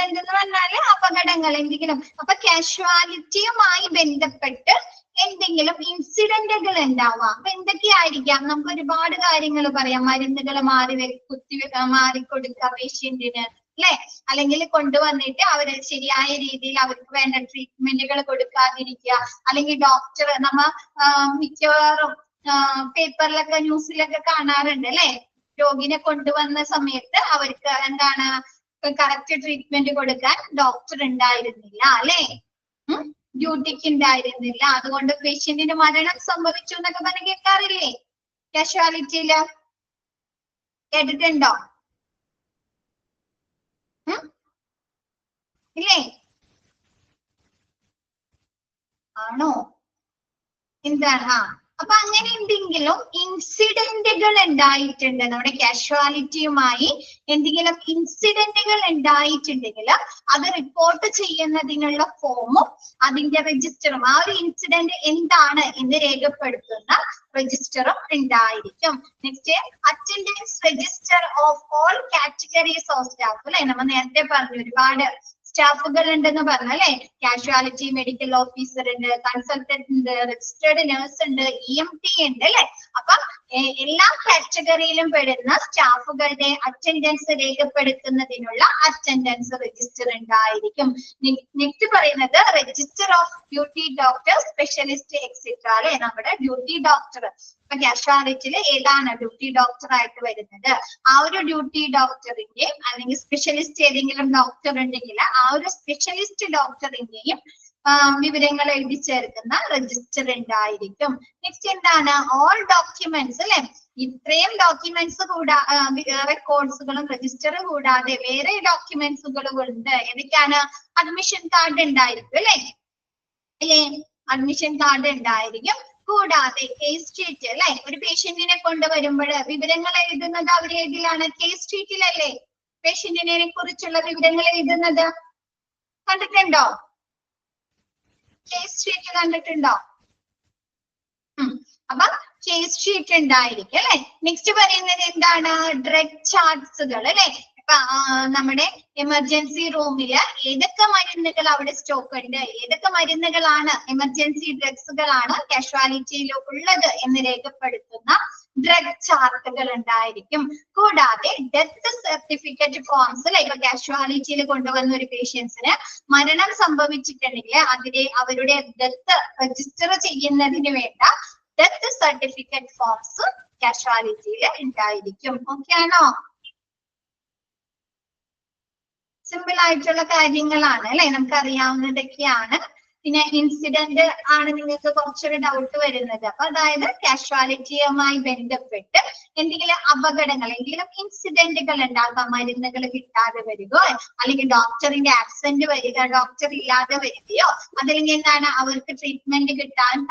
A: എന്ന് പറഞ്ഞാല് അപകടങ്ങൾ എന്തെങ്കിലും. അപ്പൊ കാഷ്വാലിറ്റിയുമായി ബന്ധപ്പെട്ട് എന്തെങ്കിലും ഇൻസിഡന്റുകൾ ഉണ്ടാവാം. അപ്പൊ എന്തൊക്കെയായിരിക്കാം? നമുക്ക് ഒരുപാട് കാര്യങ്ങൾ പറയാം. മരുന്നുകൾ മാറിക്കൊടുക്കുക പേഷ്യന്റിന് അല്ലെ, അല്ലെങ്കിൽ കൊണ്ടുവന്നിട്ട് അവര് ശരിയായ രീതിയിൽ അവർക്ക് വേണ്ട ട്രീറ്റ്മെന്റുകൾ കൊടുക്കാതിരിക്കുക, അല്ലെങ്കിൽ ഡോക്ടർ നമ്മ മിക്കവാറും പേപ്പറിലൊക്കെ ന്യൂസിലൊക്കെ കാണാറുണ്ട് അല്ലെ, രോഗിനെ കൊണ്ടുവന്ന സമയത്ത് അവർക്ക് എന്താണ് കറക്റ്റ് ട്രീറ്റ്മെന്റ് കൊടുക്കാൻ ഡോക്ടർ ഉണ്ടായിരുന്നില്ല അല്ലെ, ഡ്യൂട്ടിക്ക് ഉണ്ടായിരുന്നില്ല, അതുകൊണ്ട് പേഷ്യന്റിന് മരണം സംഭവിച്ചു എന്നൊക്കെ പറഞ്ഞ് കേൾക്കാറില്ലേ കാഷ്വാലിറ്റിയില്? കേട്ടിട്ടുണ്ടോ? ഇല്ലേ? ആണോ? എന്താണ്? അപ്പൊ അങ്ങനെ എന്തെങ്കിലും ഇൻസിഡന്റുകൾ ഉണ്ടായിട്ടുണ്ട്, നമ്മുടെ കാഷ്വാലിറ്റിയുമായി എന്തെങ്കിലും ഇൻസിഡന്റുകൾ ഉണ്ടായിട്ടുണ്ടെങ്കിൽ അത് റിപ്പോർട്ട് ചെയ്യുന്നതിനുള്ള ഫോമും അതിന്റെ രജിസ്റ്ററും, ആ ഒരു ഇൻസിഡന്റ് എന്താണ് എന്ന് രേഖപ്പെടുത്തുന്ന രജിസ്റ്ററും ഉണ്ടായിരിക്കും. Next attendance register of all categories of staff അല്ലെ. നമ്മൾ നേരത്തെ പറഞ്ഞു ഒരുപാട് സ്റ്റാഫുകൾ ഉണ്ടെന്ന് പറഞ്ഞു അല്ലെ. കാഷ്വാലിറ്റി മെഡിക്കൽ ഓഫീസർ ഉണ്ട്, കൺസൾട്ടന്റ് ഉണ്ട്, രജിസ്റ്റേർഡ് നഴ്സ് ഉണ്ട്, EMT ഉണ്ട് അല്ലെ. അപ്പൊ എല്ലാ കാറ്റഗറിയിലും പെടുന്ന സ്റ്റാഫുകളുടെ അറ്റൻഡൻസ് രേഖപ്പെടുത്തുന്നതിനുള്ള അറ്റൻഡൻസ് രജിസ്റ്റർ ഉണ്ടായിരിക്കും. നെക്സ്റ്റ് പറയുന്നത് register of duty doctor, specialist etcetera അല്ലെ. നമ്മുടെ ഡ്യൂട്ടി ഡോക്ടർ ഇപ്പൊ കാഷ്വാലിറ്റിയിൽ ഏതാണ് ഡ്യൂട്ടി ഡോക്ടർ ആയിട്ട് വരുന്നത്, ആ ഒരു ഡ്യൂട്ടി ഡോക്ടറിന്റെ അല്ലെങ്കിൽ സ്പെഷ്യലിസ്റ്റ് ഏതെങ്കിലും ഡോക്ടർ ഉണ്ടെങ്കിൽ ആ ഒരു സ്പെഷ്യലിസ്റ്റ് ഡോക്ടറിന്റെയും വിവരങ്ങൾ എഴുതി ചേർക്കുന്ന രജിസ്റ്റർ ഉണ്ടായിരിക്കും. നെക്സ്റ്റ് എന്താണ് ഓൾ ഡോക്യുമെന്റ്സ് അല്ലെ. ഇത്രയും ഡോക്യുമെന്റ്സ് റെക്കോർഡ്സുകളും രജിസ്റ്റർ കൂടാതെ വേറെ ഡോക്യുമെന്റ്സുകളും ഉണ്ട്. ഏതൊക്കെയാണ്? അഡ്മിഷൻ കാർഡ് ഉണ്ടായിരിക്കും അല്ലെ. അഡ്മിഷൻ കാർഡ് ഉണ്ടായിരിക്കും. കൂടാതെ കേസ് ഷീറ്റ് അല്ലെ. ഒരു പേഷ്യന്റിനെ കൊണ്ടുവരുമ്പോൾ വിവരങ്ങൾ എഴുതുന്നത് അവർ ഏതിലാണ്? കേസ് ഷീറ്റിലല്ലേ പേഷ്യന്റിനെ കുറിച്ചുള്ള വിവരങ്ങൾ എഴുതുന്നത്. കണ്ടിട്ടുണ്ടോ? കേസ് ഷീറ്റ് കണ്ടിട്ടുണ്ടോ? അപ്പൊ കേസ് ഷീറ്റ് ഉണ്ടായിരിക്കും അല്ലെ. നെക്സ്റ്റ് പറയുന്നത് എന്താണ്? ഡ്രഗ് ചാർട്ട്സുകൾ അല്ലെ. ഇപ്പൊ നമ്മുടെ എമർജൻസി റൂമില് ഏതൊക്കെ മരുന്നുകൾ അവിടെ സ്റ്റോക്ക് ഉണ്ട്, ഏതൊക്കെ മരുന്നുകളാണ് എമർജൻസി ഡ്രഗ്സുകളാണ് കാഷ്വാലിറ്റിയിൽ ഉള്ളത് എന്ന് രേഖപ്പെടുത്തുന്ന ഡ്രഗ് ചാർട്ടുകൾ ഉണ്ടായിരിക്കും. കൂടാതെ ഡെത്ത് സർട്ടിഫിക്കറ്റ് ഫോംസ് അല്ലെ. ഇപ്പൊ കാഷ്വാലിറ്റിയിൽ കൊണ്ടുവന്ന ഒരു പേഷ്യൻസിന് മരണം സംഭവിച്ചിട്ടുണ്ടെങ്കിൽ അവരുടെ ഡെത്ത് രജിസ്റ്റർ ചെയ്യുന്നതിന് വേണ്ട ഡെത്ത് സർട്ടിഫിക്കറ്റ് ഫോംസ് കാഷ്വാലിറ്റിയിൽ ഉണ്ടായിരിക്കും. ഓക്കെ ആണോ? സിമ്പിൾ ആയിട്ടുള്ള കാര്യങ്ങളാണ് അല്ലെ, നമുക്ക് അറിയാവുന്നതൊക്കെയാണ്. പിന്നെ ഇൻസിഡന്റ് ആണ് നിങ്ങൾക്ക് കുറച്ചൊരു ഡൗട്ട് വരുന്നത്. അപ്പൊ അതായത് കാഷ്വാലിറ്റിയുമായി ബന്ധപ്പെട്ട് എന്തെങ്കിലും അപകടങ്ങൾ, എന്തെങ്കിലും ഇൻസിഡന്റുകൾ ഉണ്ടാകാം. മരുന്നുകൾ കിട്ടാതെ വരികയോ അല്ലെങ്കിൽ ഡോക്ടറിന്റെ ആബ്സെന്റ് വരിക, ഡോക്ടർ ഇല്ലാതെ വരികയോ അതല്ലെങ്കിൽ എന്താണ് അവർക്ക് ട്രീറ്റ്മെന്റ് കിട്ടാൻ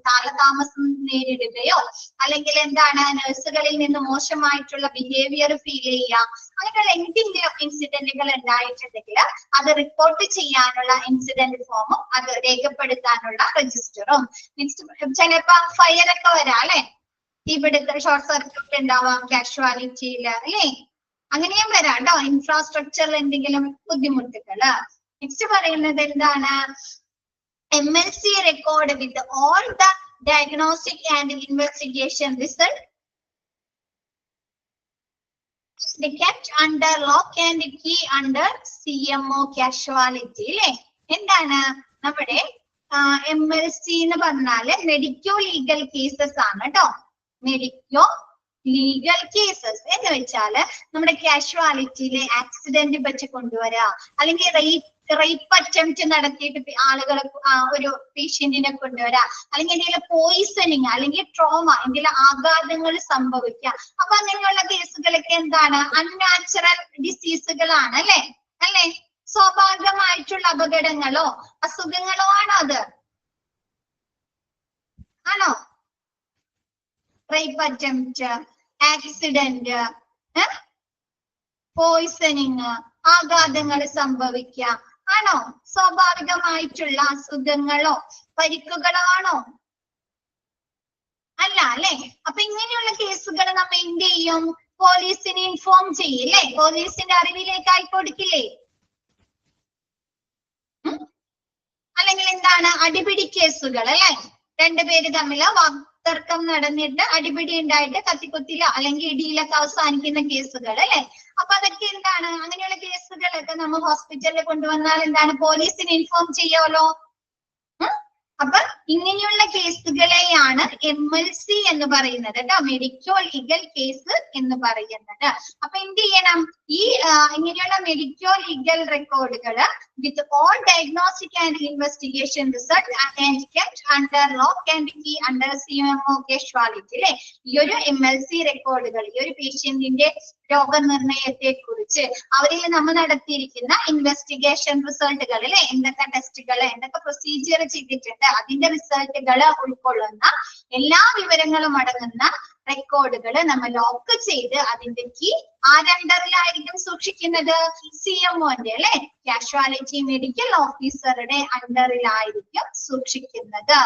A: കാലതാമസം നേരിടുകയോ അല്ലെങ്കിൽ എന്താണ് നഴ്സുകളിൽ നിന്ന് മോശമായിട്ടുള്ള ബിഹേവിയർ ഫീൽ ചെയ്യുക, അങ്ങനെയുള്ള എന്തെങ്കിലും ഇൻസിഡന്റുകൾ ഉണ്ടായിട്ടുണ്ടെങ്കിൽ അത് റിപ്പോർട്ട് ചെയ്യാനുള്ള ഇൻസിഡന്റ് ഫോമും അത് രേഖപ്പെടുത്താനുള്ള രജിസ്റ്ററും. നെക്സ്റ്റ് ചിലപ്പോ ഫയർ ഒക്കെ വരാം അല്ലെ. ഇവിടുത്തെ ഷോർട്ട് സർക്യൂട്ട് ഉണ്ടാവാം കാഷ്വാലിറ്റിയിൽ അല്ലെ. അങ്ങനെയും വരാം കേട്ടോ. ഇൻഫ്രാസ്ട്രക്ചറിൽ എന്തെങ്കിലും ബുദ്ധിമുട്ടുകള്. നെക്സ്റ്റ് പറയുന്നത് എന്താണ്? MLC record with all the diagnostic and investigation result kept under lock and key under CMO casualty അല്ലെ. എന്താണ് നമ്മുടെ MLC എന്ന് പറഞ്ഞാല് മെഡിക്കോ ലീഗൽ കേസസ് ആണ് കേട്ടോ. മെഡിക്കോ ലീഗൽ കേസസ് എന്ന് വെച്ചാല് നമ്മുടെ കാഷ്വാലിറ്റിയിലെ ആക്സിഡന്റ് പറ്റി കൊണ്ടുവരാ, അല്ലെങ്കിൽ റേപ്പ് അറ്റംപ്റ്റ് നടത്തിയിട്ട് ആളുകളെ ഒരു പേഷ്യന്റിനെ കൊണ്ടുവരാ, അല്ലെങ്കിൽ എന്തെങ്കിലും പോയിസണിങ് അല്ലെങ്കിൽ ട്രോമ എന്തെങ്കിലും ആഘാതങ്ങൾ സംഭവിക്കാം. അപ്പൊ അങ്ങനെയുള്ള കേസുകളൊക്കെ എന്താണ്? അൺനാച്ചുറൽ ഡിസീസുകളാണ് അല്ലെ. സ്വാഭാവികമായിട്ടുള്ള അപകടങ്ങളോ അസുഖങ്ങളോ ആണോ അത്? ആണോ? റേപ്പ് അറ്റംപ്റ്റ്, ആക്സിഡന്റ്, പോയിസണിങ്, ആഘാതങ്ങൾ സംഭവിക്കാം ആണോ? സ്വാഭാവികമായിട്ടുള്ള അസുഖങ്ങളോ പരിക്കുകളോ ആണോ? അല്ല അല്ലെ. അപ്പൊ ഇങ്ങനെയുള്ള കേസുകൾ നമ്മൾ എന്ത് ചെയ്യും? പോലീസിനെ ഇൻഫോം ചെയ്യില്ലേ? പോലീസിന്റെ അറിവിലേക്കായി കൊടുക്കില്ലേ? അല്ലെങ്കിൽ എന്താണ്? അടിപിടി കേസുകൾ അല്ലെ. രണ്ടുപേര് തമ്മിൽ വാക്തർക്കം നടന്നിട്ട് അടിപിടി ഉണ്ടായിട്ട് കത്തിക്കുത്തിലോ അല്ലെങ്കിൽ ഇടിയിലൊക്കെ അവസാനിക്കുന്ന കേസുകൾ അല്ലെ. അപ്പൊ അതൊക്കെ എന്താണ്? അങ്ങനെയുള്ള കേസുകളൊക്കെ നമ്മൾ ഹോസ്പിറ്റലിൽ കൊണ്ടുവന്നാൽ എന്താണ്? പോലീസിനെ ഇൻഫോം ചെയ്യാമല്ലോ. അപ്പൊ ഇങ്ങനെയുള്ള കേസുകളെയാണ് MLC എന്ന് പറയുന്നത് കേട്ടോ, മെഡിക്കോ ലീഗൽ കേസ് എന്ന് പറയുന്നത്. അപ്പൊ എന്ത് ചെയ്യണം? ഈ ഇങ്ങനെയുള്ള മെഡിക്കോ ലീഗൽ റെക്കോർഡുകൾ with all diagnostic and investigation result and kept under lock and key under CMO casualty അല്ലെ. ഈ ഒരു MLC റെക്കോർഡുകൾ ഈ ഒരു പേഷ്യന്റിന്റെ രോഗനിർണയത്തെ കുറിച്ച് അവരിൽ നമ്മൾ നടത്തിയിരിക്കുന്ന ഇൻവെസ്റ്റിഗേഷൻ റിസൾട്ടുകൾ അല്ലെ, എന്തൊക്കെ ടെസ്റ്റുകൾ എന്തൊക്കെ പ്രൊസീജിയർ ചെയ്തിട്ടുണ്ട് അതിന്റെ റിസൾട്ടുകൾ ഉൾക്കൊള്ളുന്ന എല്ലാ വിവരങ്ങളും അടങ്ങുന്ന റെക്കോർഡുകൾ നമ്മൾ ലോക്ക് ചെയ്ത് അതിന്റെ കീ ആരണ്ടറിലായിരിക്കും സൂക്ഷിക്കുന്നത്? CMOന്റെ അല്ലെ, കാഷ്വാലിറ്റി മെഡിക്കൽ ഓഫീസറുടെ അണ്ടറിലായിരിക്കും സൂക്ഷിക്കുന്നത്.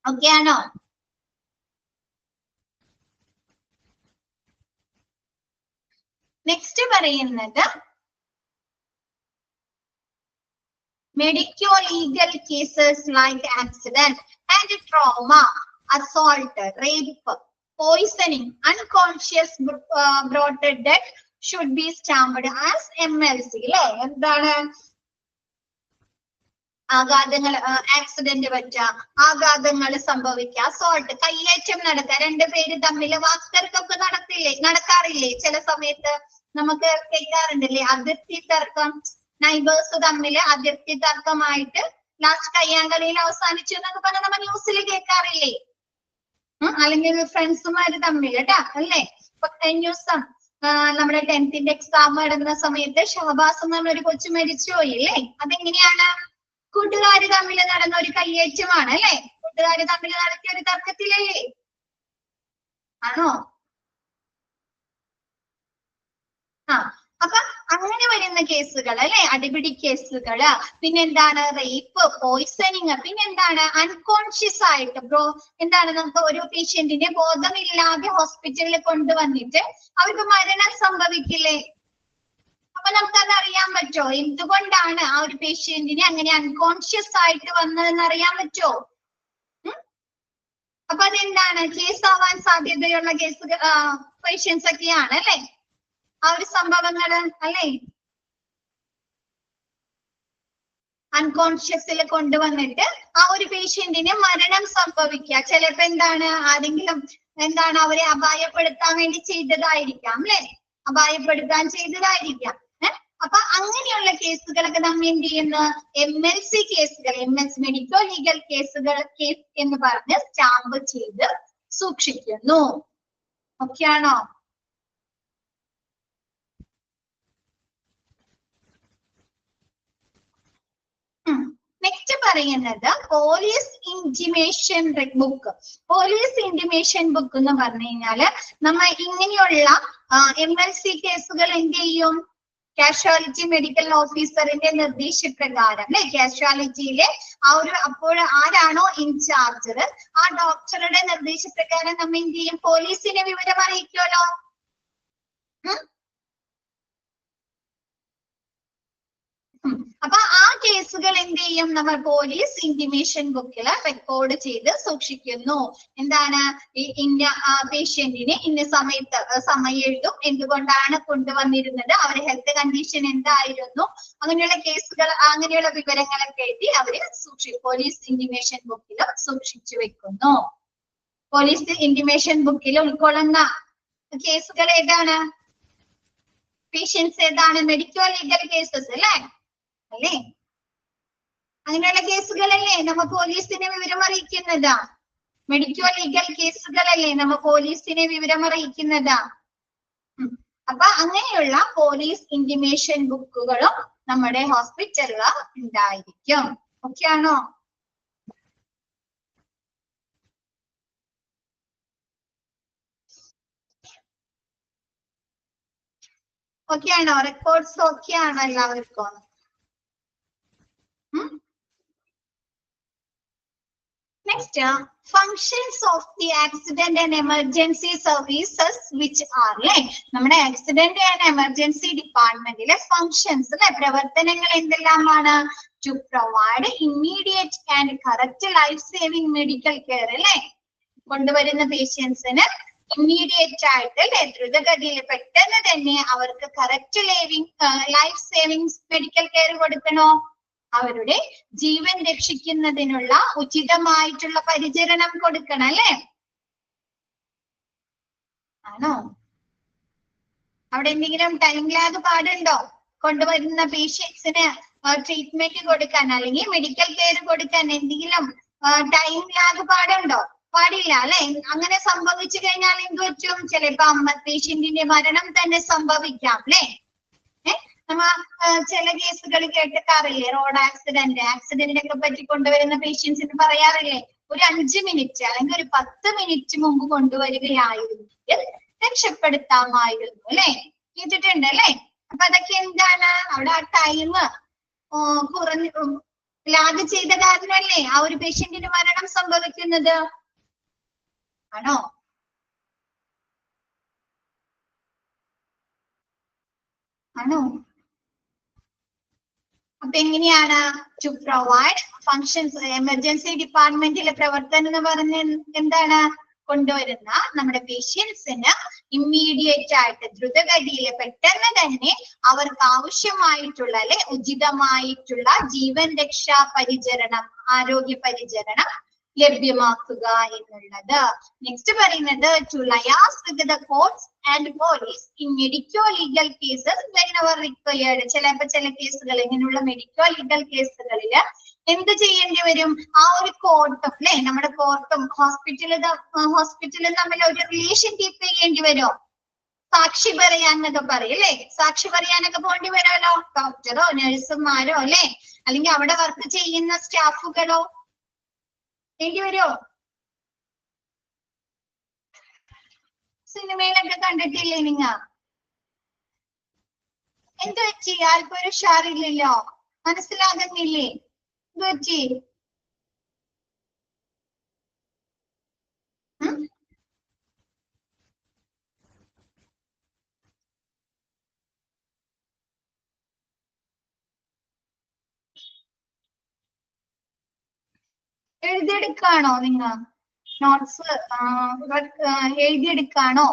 A: ഓക്കെ ആണോ? നെക്സ്റ്റ് പറയുന്നത് medico legal cases like accident and trauma, assault, rape, poisoning, unconscious brought to death should be stamped as MLC. അല്ലെ എന്താണ് ആഘാതങ്ങൾ ആക്സിഡന്റ് പറ്റുക, ആഘാതങ്ങൾ സംഭവിക്കുക, അസോൾട്ട് കയ്യേറ്റം നടക്കുക, രണ്ടുപേര് തമ്മിൽ വാക്തർക്കൊക്കെ നടക്കാറില്ലേ ചില സമയത്ത് നമുക്ക് കേൾക്കാറുണ്ടല്ലേ, അതിർത്തി തർക്കം, നൈബേഴ്സ് തമ്മിൽ അതിർത്തി തർക്കമായിട്ട് ലാസ്റ്റ് കയ്യാങ്കളിയിൽ അവസാനിച്ചു എന്നൊക്കെ പറഞ്ഞാൽ നമ്മൾ ന്യൂസിൽ കേൾക്കാറില്ലേ, അല്ലെങ്കിൽ ഫ്രണ്ട്സുമാര് തമ്മിൽ കേട്ടാ അല്ലേ. ഇപ്പൊ കഴിഞ്ഞ ദിവസം നമ്മുടെ 10th എക്സാം നടന്ന സമയത്ത് ഷഹബാസ് എന്ന് പറഞ്ഞൊരു കൊച്ചു മരിച്ചുപോയി അല്ലേ. അതെങ്ങനെയാണ്? കൂട്ടുകാര് തമ്മിൽ നടന്ന ഒരു കയ്യേറ്റമാണ് അല്ലെ, കൂട്ടുകാര് തമ്മിൽ നടത്തിയ ഒരു തർക്കത്തിലല്ലേ, ആണോ? അപ്പൊ അങ്ങനെ വരുന്ന കേസുകൾ അല്ലെ, അടിപിടി കേസുകള്, പിന്നെന്താണ് റേപ്പ്, പോയിസണിങ്, പിന്നെന്താണ് അൺകോൺഷ്യസ് ആയിട്ട് എന്താണ് നമുക്ക് ഒരു പേഷ്യന്റിനെ ബോധമില്ലാതെ ഹോസ്പിറ്റലിൽ കൊണ്ടുവന്നിട്ട് അവർക്ക് മരണം സംഭവിക്കില്ലേ. അപ്പൊ നമുക്കത് അറിയാൻ പറ്റോ എന്തുകൊണ്ടാണ് ആ ഒരു പേഷ്യന്റിനെ അങ്ങനെ അൺകോൺഷ്യസ് ആയിട്ട് വന്നതെന്ന് അറിയാൻ പറ്റോ? അപ്പൊ അതെന്താണ് കേസ് ആവാൻ സാധ്യതയുള്ള പേഷ്യൻസ് ഒക്കെയാണ് അല്ലെ, ആ ഒരു സംഭവങ്ങള് അല്ലെ. അൺകോൺഷ്യസിൽ കൊണ്ടുവന്നിട്ട് ആ ഒരു പേഷ്യന്റിന് മരണം സംഭവിക്കുക, ചിലപ്പോ എന്താണ് ആരെങ്കിലും എന്താണ് അവരെ അപായപ്പെടുത്താൻ വേണ്ടി ചെയ്തതായിരിക്കാം അല്ലെ, അപായപ്പെടുത്താൻ ചെയ്തതായിരിക്കാം. അപ്പൊ അങ്ങനെയുള്ള കേസുകളൊക്കെ നമ്മൾ എന്ത് ചെയ്യുന്നു, MLC കേസുകൾ, മെഡിക്കോ ലീഗൽ കേസുകൾ എന്ന് പറഞ്ഞ് സ്റ്റാമ്പ് ചെയ്ത് സൂക്ഷിക്കുന്നു. ഓക്കെ ആണോ? നെക്സ്റ്റ് പറയുന്നത് police intimation book. Police intimation book എന്ന് പറഞ്ഞു കഴിഞ്ഞാല് നമ്മൾ ഇങ്ങനെയുള്ള MLC കേസുകൾ എന്ത് ചെയ്യും, കാഷ്വാലിറ്റി മെഡിക്കൽ ഓഫീസറിന്റെ നിർദ്ദേശപ്രകാരം അല്ലെ, കാഷ്വാലിറ്റിയിലെ ആ ഒരു അപ്പോൾ ആരാണോ ഇൻചാർജർ ആ ഡോക്ടറുടെ നിർദ്ദേശപ്രകാരം നമ്മൾ എന്ത് ചെയ്യും, പോലീസിനെ വിവരം അറിയിക്കുമല്ലോ. അപ്പൊ ആ കേസുകൾ എന്ത് ചെയ്യും, നമ്മൾ പോലീസ് ഇന്റിമേഷൻ ബുക്കിൽ റെക്കോർഡ് ചെയ്ത് സൂക്ഷിക്കുന്നു. എന്താണ്, ഇന്ന പേഷ്യന്റിനെ ഇന്ന സമയം എഴുതും, എന്തുകൊണ്ടാണ് കൊണ്ടുവന്നിരുന്നത്, അവരുടെ ഹെൽത്ത് കണ്ടീഷൻ എന്തായിരുന്നു, അങ്ങനെയുള്ള കേസുകൾ, അങ്ങനെയുള്ള വിവരങ്ങളൊക്കെ എഴുതി അവര് പോലീസ് ഇന്റിമേഷൻ ബുക്കിൽ സൂക്ഷിച്ചു വെക്കുന്നു. പോലീസ് ഇന്റിമേഷൻ ബുക്കിൽ ഉൾക്കൊള്ളുന്ന കേസുകൾ ഏതാണ്, പേഷ്യൻസ് ഏതാണ്, മെഡിക്കോ ലീഗൽ കേസസ് അല്ലേ, അങ്ങനെയുള്ള കേസുകളല്ലേ നമ്മ പോലീസിനെ വിവരം അറിയിക്കുന്നതാ, മെഡിക്കോ ലീഗൽ കേസുകളല്ലേ നമ്മ പോലീസിനെ വിവരം അറിയിക്കുന്നതാ. അപ്പൊ അങ്ങനെയുള്ള പോലീസ് ഇന്റിമേഷൻ ബുക്കുകളും നമ്മുടെ ഹോസ്പിറ്റലിൽ ഉണ്ടായിരിക്കും. ഓക്കെ ആണോ? ഓക്കെ ആണോ? റെക്കോർഡ്സ് ഓക്കെ ആണോ എല്ലാവർക്കും? Next, functions of the accident and emergency services which are like നമ്മുടെ ആക്സിഡന്റ് ആൻഡ് എമർജൻസി ഡിപ്പാർട്ട്മെന്റിലെ ഫങ്ഷൻസ് അല്ലെ, പ്രവർത്തനങ്ങൾ എന്തെല്ലാമാണ്? To provide immediate and correct life saving medical care അല്ലെ, കൊണ്ടുവരുന്ന പേഷ്യൻസിന് ഇമ്മീഡിയറ്റ് ആയിട്ട് അല്ലെ, ദ്രുതഗതിയിൽ പെട്ടെന്ന് തന്നെ അവർക്ക് correct life saving medical care കൊടുക്കണോ, അവരുടെ ജീവൻ രക്ഷിക്കുന്നതിനുള്ള ഉചിതമായിട്ടുള്ള പരിചരണം കൊടുക്കണം അല്ലെ, ആണോ? അവിടെ എന്തെങ്കിലും ടൈം ലാഗ് പാടുണ്ടോ? കൊണ്ടുവരുന്ന പേഷ്യൻസിന് ട്രീറ്റ്മെന്റ് കൊടുക്കാൻ അല്ലെങ്കിൽ മെഡിക്കൽ കെയർ കൊടുക്കാൻ എന്തെങ്കിലും ടൈം ലാഗ് പാടുണ്ടോ? പാടില്ല അല്ലെ. അങ്ങനെ സംഭവിച്ചു കഴിഞ്ഞാൽ എന്ത് പറ്റും, ചിലപ്പോ പേഷ്യന്റിന്റെ മരണം തന്നെ സംഭവിക്കാം അല്ലെ. നമ്മ ചില കേസുകൾ കേട്ടിട്ടാറില്ലേ, റോഡ് ആക്സിഡന്റിനൊക്കെ പറ്റി കൊണ്ടുവരുന്ന പേഷ്യൻസിന് പറയാറില്ലേ, ഒരു 5 മിനിറ്റ് അല്ലെങ്കിൽ ഒരു 10 മിനിറ്റ് മുമ്പ് കൊണ്ടുവരികയായിരുന്നെങ്കിൽ രക്ഷപ്പെടുത്താമായിരുന്നു അല്ലെ, കേട്ടിട്ടുണ്ട് അല്ലെ. അപ്പൊ അതൊക്കെ എന്താണ്, അവിടെ ആ ടൈം കുറഞ്ഞു ലാഗ് ചെയ്ത കാരണമല്ലേ ആ ഒരു പേഷ്യന്റിന് മരണം സംഭവിക്കുന്നത്, ആണോ? ആണോ? അപ്പൊ എങ്ങനെയാണ് ടു പ്രൊവൈഡ് ഫങ്ഷൻസ്, എമർജൻസി ഡിപ്പാർട്ട്മെന്റിലെ പ്രവർത്തനം എന്ന് പറഞ്ഞ എന്താണ്, കൊണ്ടുവരുന്ന നമ്മുടെ പേഷ്യൻസിന് ഇമ്മീഡിയറ്റ് ആയിട്ട് ദ്രുതഗതിയിൽ പെട്ടെന്ന് തന്നെ അവർക്ക് ആവശ്യമായിട്ടുള്ള അല്ലെ ഉചിതമായിട്ടുള്ള ജീവൻ രക്ഷാ പരിചരണം, ആരോഗ്യ പരിചരണം ലഭ്യമാക്കുക എന്നുള്ളത്. നെക്സ്റ്റ് പറയുന്നത് to liaise with the courts and police in medico legal cases whenever required. ചില കേസുകൾ ഇങ്ങനെയുള്ള മെഡിക്കോ ലീഗൽ കേസുകളിൽ എന്ത് ചെയ്യേണ്ടി വരും? ആ ഒരു കോർട്ടും അല്ലെ നമ്മുടെ കോർട്ടും ഹോസ്പിറ്റലും തമ്മിൽ ഒരു റിലേഷൻ കീപ്പ് ചെയ്യേണ്ടി വരും. സാക്ഷി പറയാന്നൊക്കെ പറയും അല്ലെ, സാക്ഷി പറയാനൊക്കെ പോകേണ്ടി വരുമല്ലോ, ഡോക്ടറോ നഴ്സുമാരോ അല്ലെ, അല്ലെങ്കിൽ അവിടെ വർക്ക് ചെയ്യുന്ന സ്റ്റാഫുകളോ വേണ്ടി വരുമോ? സിനിമയിലൊക്കെ കണ്ടിട്ടില്ലേ നിങ്ങ? എന്ത് പറ്റി? ആർക്കും ഒരു ഉഷാറില്ലല്ലോ, മനസ്സിലാകുന്നില്ലേ? എന്ത് പറ്റി? എഴുതിയെടുക്കാണോ നിങ്ങ? നോട്ട്സ് എഴുതിയെടുക്കാണോ?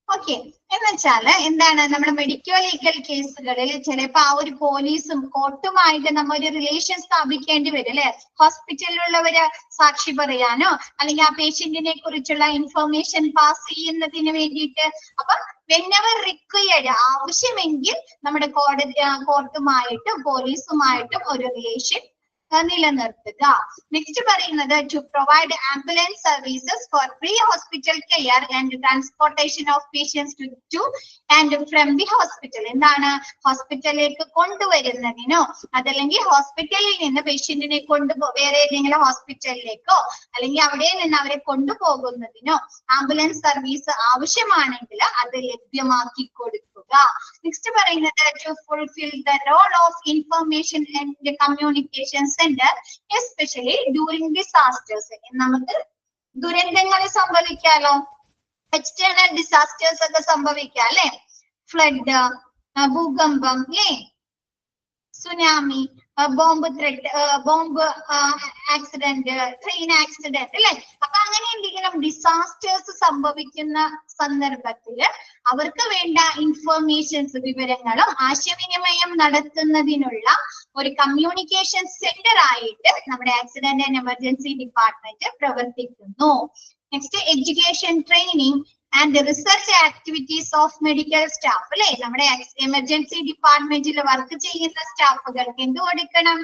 A: ഓക്കെ, എന്ന് വെച്ചാല് എന്താണ്, നമ്മുടെ മെഡിക്കോ ലീഗൽ കേസുകളിൽ ചിലപ്പോ ആ ഒരു പോലീസും കോർട്ടുമായിട്ട് നമ്മ ഒരു റിലേഷൻ സ്ഥാപിക്കേണ്ടി വരും അല്ലെ, ഹോസ്പിറ്റലിലുള്ളവര് സാക്ഷി പറയാനോ അല്ലെങ്കിൽ ആ പേഷ്യന്റിനെ കുറിച്ചുള്ള ഇൻഫർമേഷൻ പാസ് ചെയ്യുന്നതിന് വേണ്ടിയിട്ട്. അപ്പൊ വെനെവർ റിക്വയർഡ്, ആവശ്യമെങ്കിൽ നമ്മുടെ കോർട്ടുമായിട്ടും പോലീസുമായിട്ടും ഒരു റിലേഷൻ നിലനിർത്തുക. നെക്സ്റ്റ് പറയുന്നത് to provide ambulance services for pre hospital care and transportation of patients to and from the hospital. എന്താണ്, ഹോസ്പിറ്റലിലേക്ക് കൊണ്ടുവരുന്നതിനോ അതല്ലെങ്കിൽ ഹോസ്പിറ്റലിൽ നിന്ന് പേഷ്യന്റിനെ വേറെ ഏതെങ്കിലും ഹോസ്പിറ്റലിലേക്കോ അല്ലെങ്കിൽ അവിടെ നിന്ന് അവരെ കൊണ്ടുപോകുന്നതിനോ ആംബുലൻസ് സർവീസ് ആവശ്യമാണെങ്കിൽ അത് ലഭ്യമാക്കി കൊടുക്കുക. നെക്സ്റ്റ് പറയുന്നത് to fulfil the role of information and communication centre especially during disasters. നമുക്ക് ദുരന്തങ്ങൾ സംഭവിക്കാലോ, എക്സ്റ്റേണൽ ഡിസാസ്റ്റേഴ്സ് ഒക്കെ സംഭവിക്കാം അല്ലെ, ഫ്ലഡ്, ഭൂകമ്പം അല്ലെ, tsunami, bomb threat, bomb accident, train accident അല്ലെ. അപ്പൊ അങ്ങനെ എന്തെങ്കിലും ഡിസാസ്റ്റേഴ്സ് സംഭവിക്കുന്ന സന്ദർഭത്തില് അവർക്ക് വേണ്ട ഇൻഫർമേഷൻസ്, വിവരങ്ങളും ആശയവിനിമയം നടത്തുന്നതിനുള്ള ഒരു കമ്മ്യൂണിക്കേഷൻ സെന്റർ ആയിട്ട് നമ്മുടെ ആക്സിഡന്റ് ആൻഡ് എമർജൻസി ഡിപ്പാർട്ട്മെന്റ് പ്രവർത്തിക്കുന്നു. Next education, training and research activities of medical staff അല്ലെ. നമ്മുടെ എമർജൻസി ഡിപ്പാർട്ട്മെന്റിൽ വർക്ക് ചെയ്യുന്ന സ്റ്റാഫുകൾക്ക് എന്ത് കൊടുക്കണം?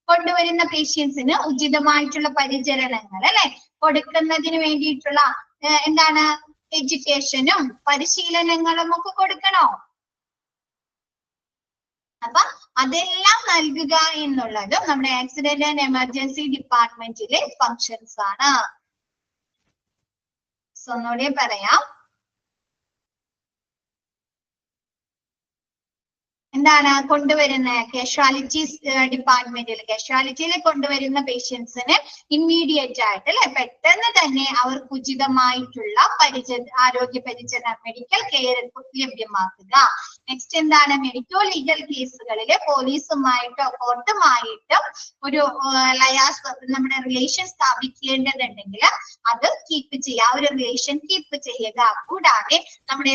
A: കൊണ്ടുവരുന്ന പേഷ്യൻസിന് ഉചിതമായിട്ടുള്ള പരിചരണങ്ങൾ അല്ലെ കൊടുക്കുന്നതിന് വേണ്ടിയിട്ടുള്ള എന്താണ്, എഡ്യൂക്കേഷനും പരിശീലനങ്ങളും ഒക്കെ കൊടുക്കണോ? അപ്പൊ അതെല്ലാം നൽകുക എന്നുള്ളതും നമ്മുടെ ആക്സിഡന്റ് ആൻഡ് എമർജൻസി ഡിപ്പാർട്ട്മെന്റിലെ ഫങ്ഷൻസ് ആണ്. ഒന്നുകൂടെ പറയാം, എന്താണ് കൊണ്ടുവരുന്ന കാഷ്വാലിറ്റീസ് കാഷ്വാലിറ്റിയിൽ കൊണ്ടുവരുന്ന പേഷ്യൻസിന് ഇമ്മീഡിയറ്റ് ആയിട്ട് അല്ലെ പെട്ടെന്ന് തന്നെ അവർക്ക് ഉചിതമായിട്ടുള്ള ആരോഗ്യ പരിചരണം, മെഡിക്കൽ കെയർ ലഭ്യമാക്കുക. നെക്സ്റ്റ് എന്താണ്, മെഡിക്കോ ലീഗൽ കേസുകളിൽ പോലീസുമായിട്ടോ കോർട്ടുമായിട്ടോ ഒരു നമ്മുടെ റിലേഷൻ സ്ഥാപിക്കേണ്ടതുണ്ടെങ്കിൽ അത് കീപ്പ് ചെയ്യുക, ആ ഒരു റിലേഷൻ കീപ്പ് ചെയ്യുക. കൂടാതെ നമ്മുടെ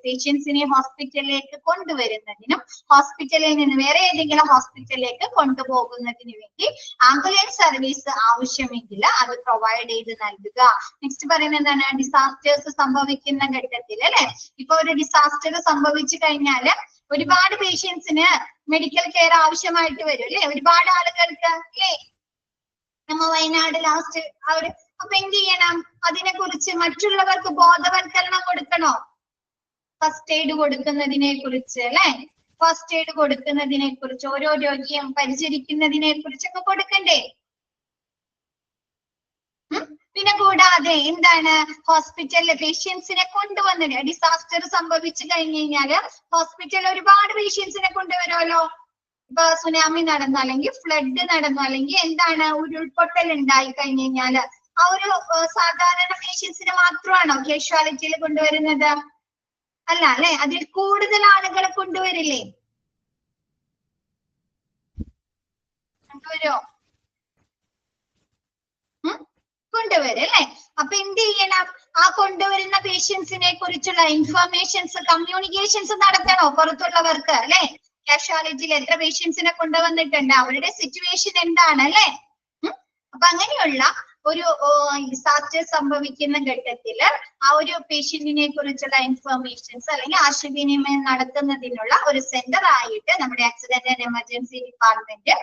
A: പേഷ്യൻസിനെ ഹോസ്പിറ്റലിലേക്ക് കൊണ്ടുവരുന്നതിനും ഹോസ്പിറ്റലിൽ നിന്ന് വേറെ ഏതെങ്കിലും ഹോസ്പിറ്റലിലേക്ക് കൊണ്ടുപോകുന്നതിന് വേണ്ടി ആംബുലൻസ് സർവീസ് ആവശ്യമെങ്കിൽ അത് പ്രൊവൈഡ് ചെയ്ത് നൽകുക. നെക്സ്റ്റ് പറയുന്നത് എന്താണ്, ഡിസാസ്റ്റേഴ്സ് സംഭവിക്കുന്ന ഘട്ടത്തിൽ അല്ലെ, ഇപ്പൊ ഒരു ഡിസാസ്റ്റർ സംഭവിച്ചു കഴിഞ്ഞാല് ഒരുപാട് പേഷ്യൻസിന് മെഡിക്കൽ കെയർ ആവശ്യമായിട്ട് വരും അല്ലെ, ഒരുപാട് ആളുകൾക്ക് അല്ലെ. നമ്മ വയനാട് ലാസ്റ്റ് അപ്പൊ എന്ത് ചെയ്യണം, അതിനെ കുറിച്ച് മറ്റുള്ളവർക്ക് ബോധവൽക്കരണം കൊടുക്കണോ? ഫസ്റ്റ് എയ്ഡ് കൊടുക്കുന്നതിനെ കുറിച്ച് അല്ലെ, ഫസ്റ്റ് എയ്ഡ് കൊടുക്കുന്നതിനെ കുറിച്ച്, ഓരോ രോഗിയും പരിചരിക്കുന്നതിനെ കുറിച്ചൊക്കെ കൊടുക്കണ്ടേ? പിന്നെ കൂടാതെ എന്താണ്, ഹോസ്പിറ്റലിലെ പേഷ്യൻസിനെ കൊണ്ടുവന്നിട്ട് ഡിസാസ്റ്റർ സംഭവിച്ചു കഴിഞ്ഞു കഴിഞ്ഞാല് ഹോസ്പിറ്റലിൽ ഒരുപാട് പേഷ്യൻസിനെ കൊണ്ടുവരുമല്ലോ. ഇപ്പൊ സുനാമി നടന്നു അല്ലെങ്കിൽ ഫ്ലഡ് നടന്നു അല്ലെങ്കിൽ എന്താണ് ഉരുൾപൊട്ടൽ ഉണ്ടായി കഴിഞ്ഞു കഴിഞ്ഞാല് ആ ഒരു സാധാരണ പേഷ്യൻസിനെ മാത്രമാണോ കാഷ്വാലിറ്റിയിൽ കൊണ്ടുവരുന്നത്? അല്ല അല്ലെ, അതിൽ കൂടുതൽ ആളുകളെ കൊണ്ടുവരില്ലേ? കൊണ്ടുവരോ? കൊണ്ടുവരും അല്ലെ? അപ്പൊ എന്ത് ചെയ്യണം? ആ കൊണ്ടുവരുന്ന പേഷ്യൻസിനെ കുറിച്ചുള്ള ഇൻഫർമേഷൻസ്, കമ്മ്യൂണിക്കേഷൻസ് നടത്തണോ പുറത്തുള്ളവർക്ക് അല്ലെ? കാഷ്വാലിറ്റിയിൽ എത്ര പേഷ്യൻസിനെ കൊണ്ടുവന്നിട്ടുണ്ട്, അവരുടെ സിറ്റുവേഷൻ എന്താണ് അല്ലെ? അപ്പൊ അങ്ങനെയുള്ള ഒരു ഡിസാസ്റ്റർ സംഭവിക്കുന്ന ഘട്ടത്തില് ആ ഒരു പേഷ്യന്റിനെ കുറിച്ചുള്ള ഇൻഫർമേഷൻസ് അല്ലെങ്കിൽ ആശയവിനിമയം നടത്തുന്നതിനുള്ള ഒരു സെന്റർ ആയിട്ട് നമ്മുടെ ആക്സിഡന്റ് ആൻഡ് എമർജൻസി ഡിപ്പാർട്ട്മെന്റ്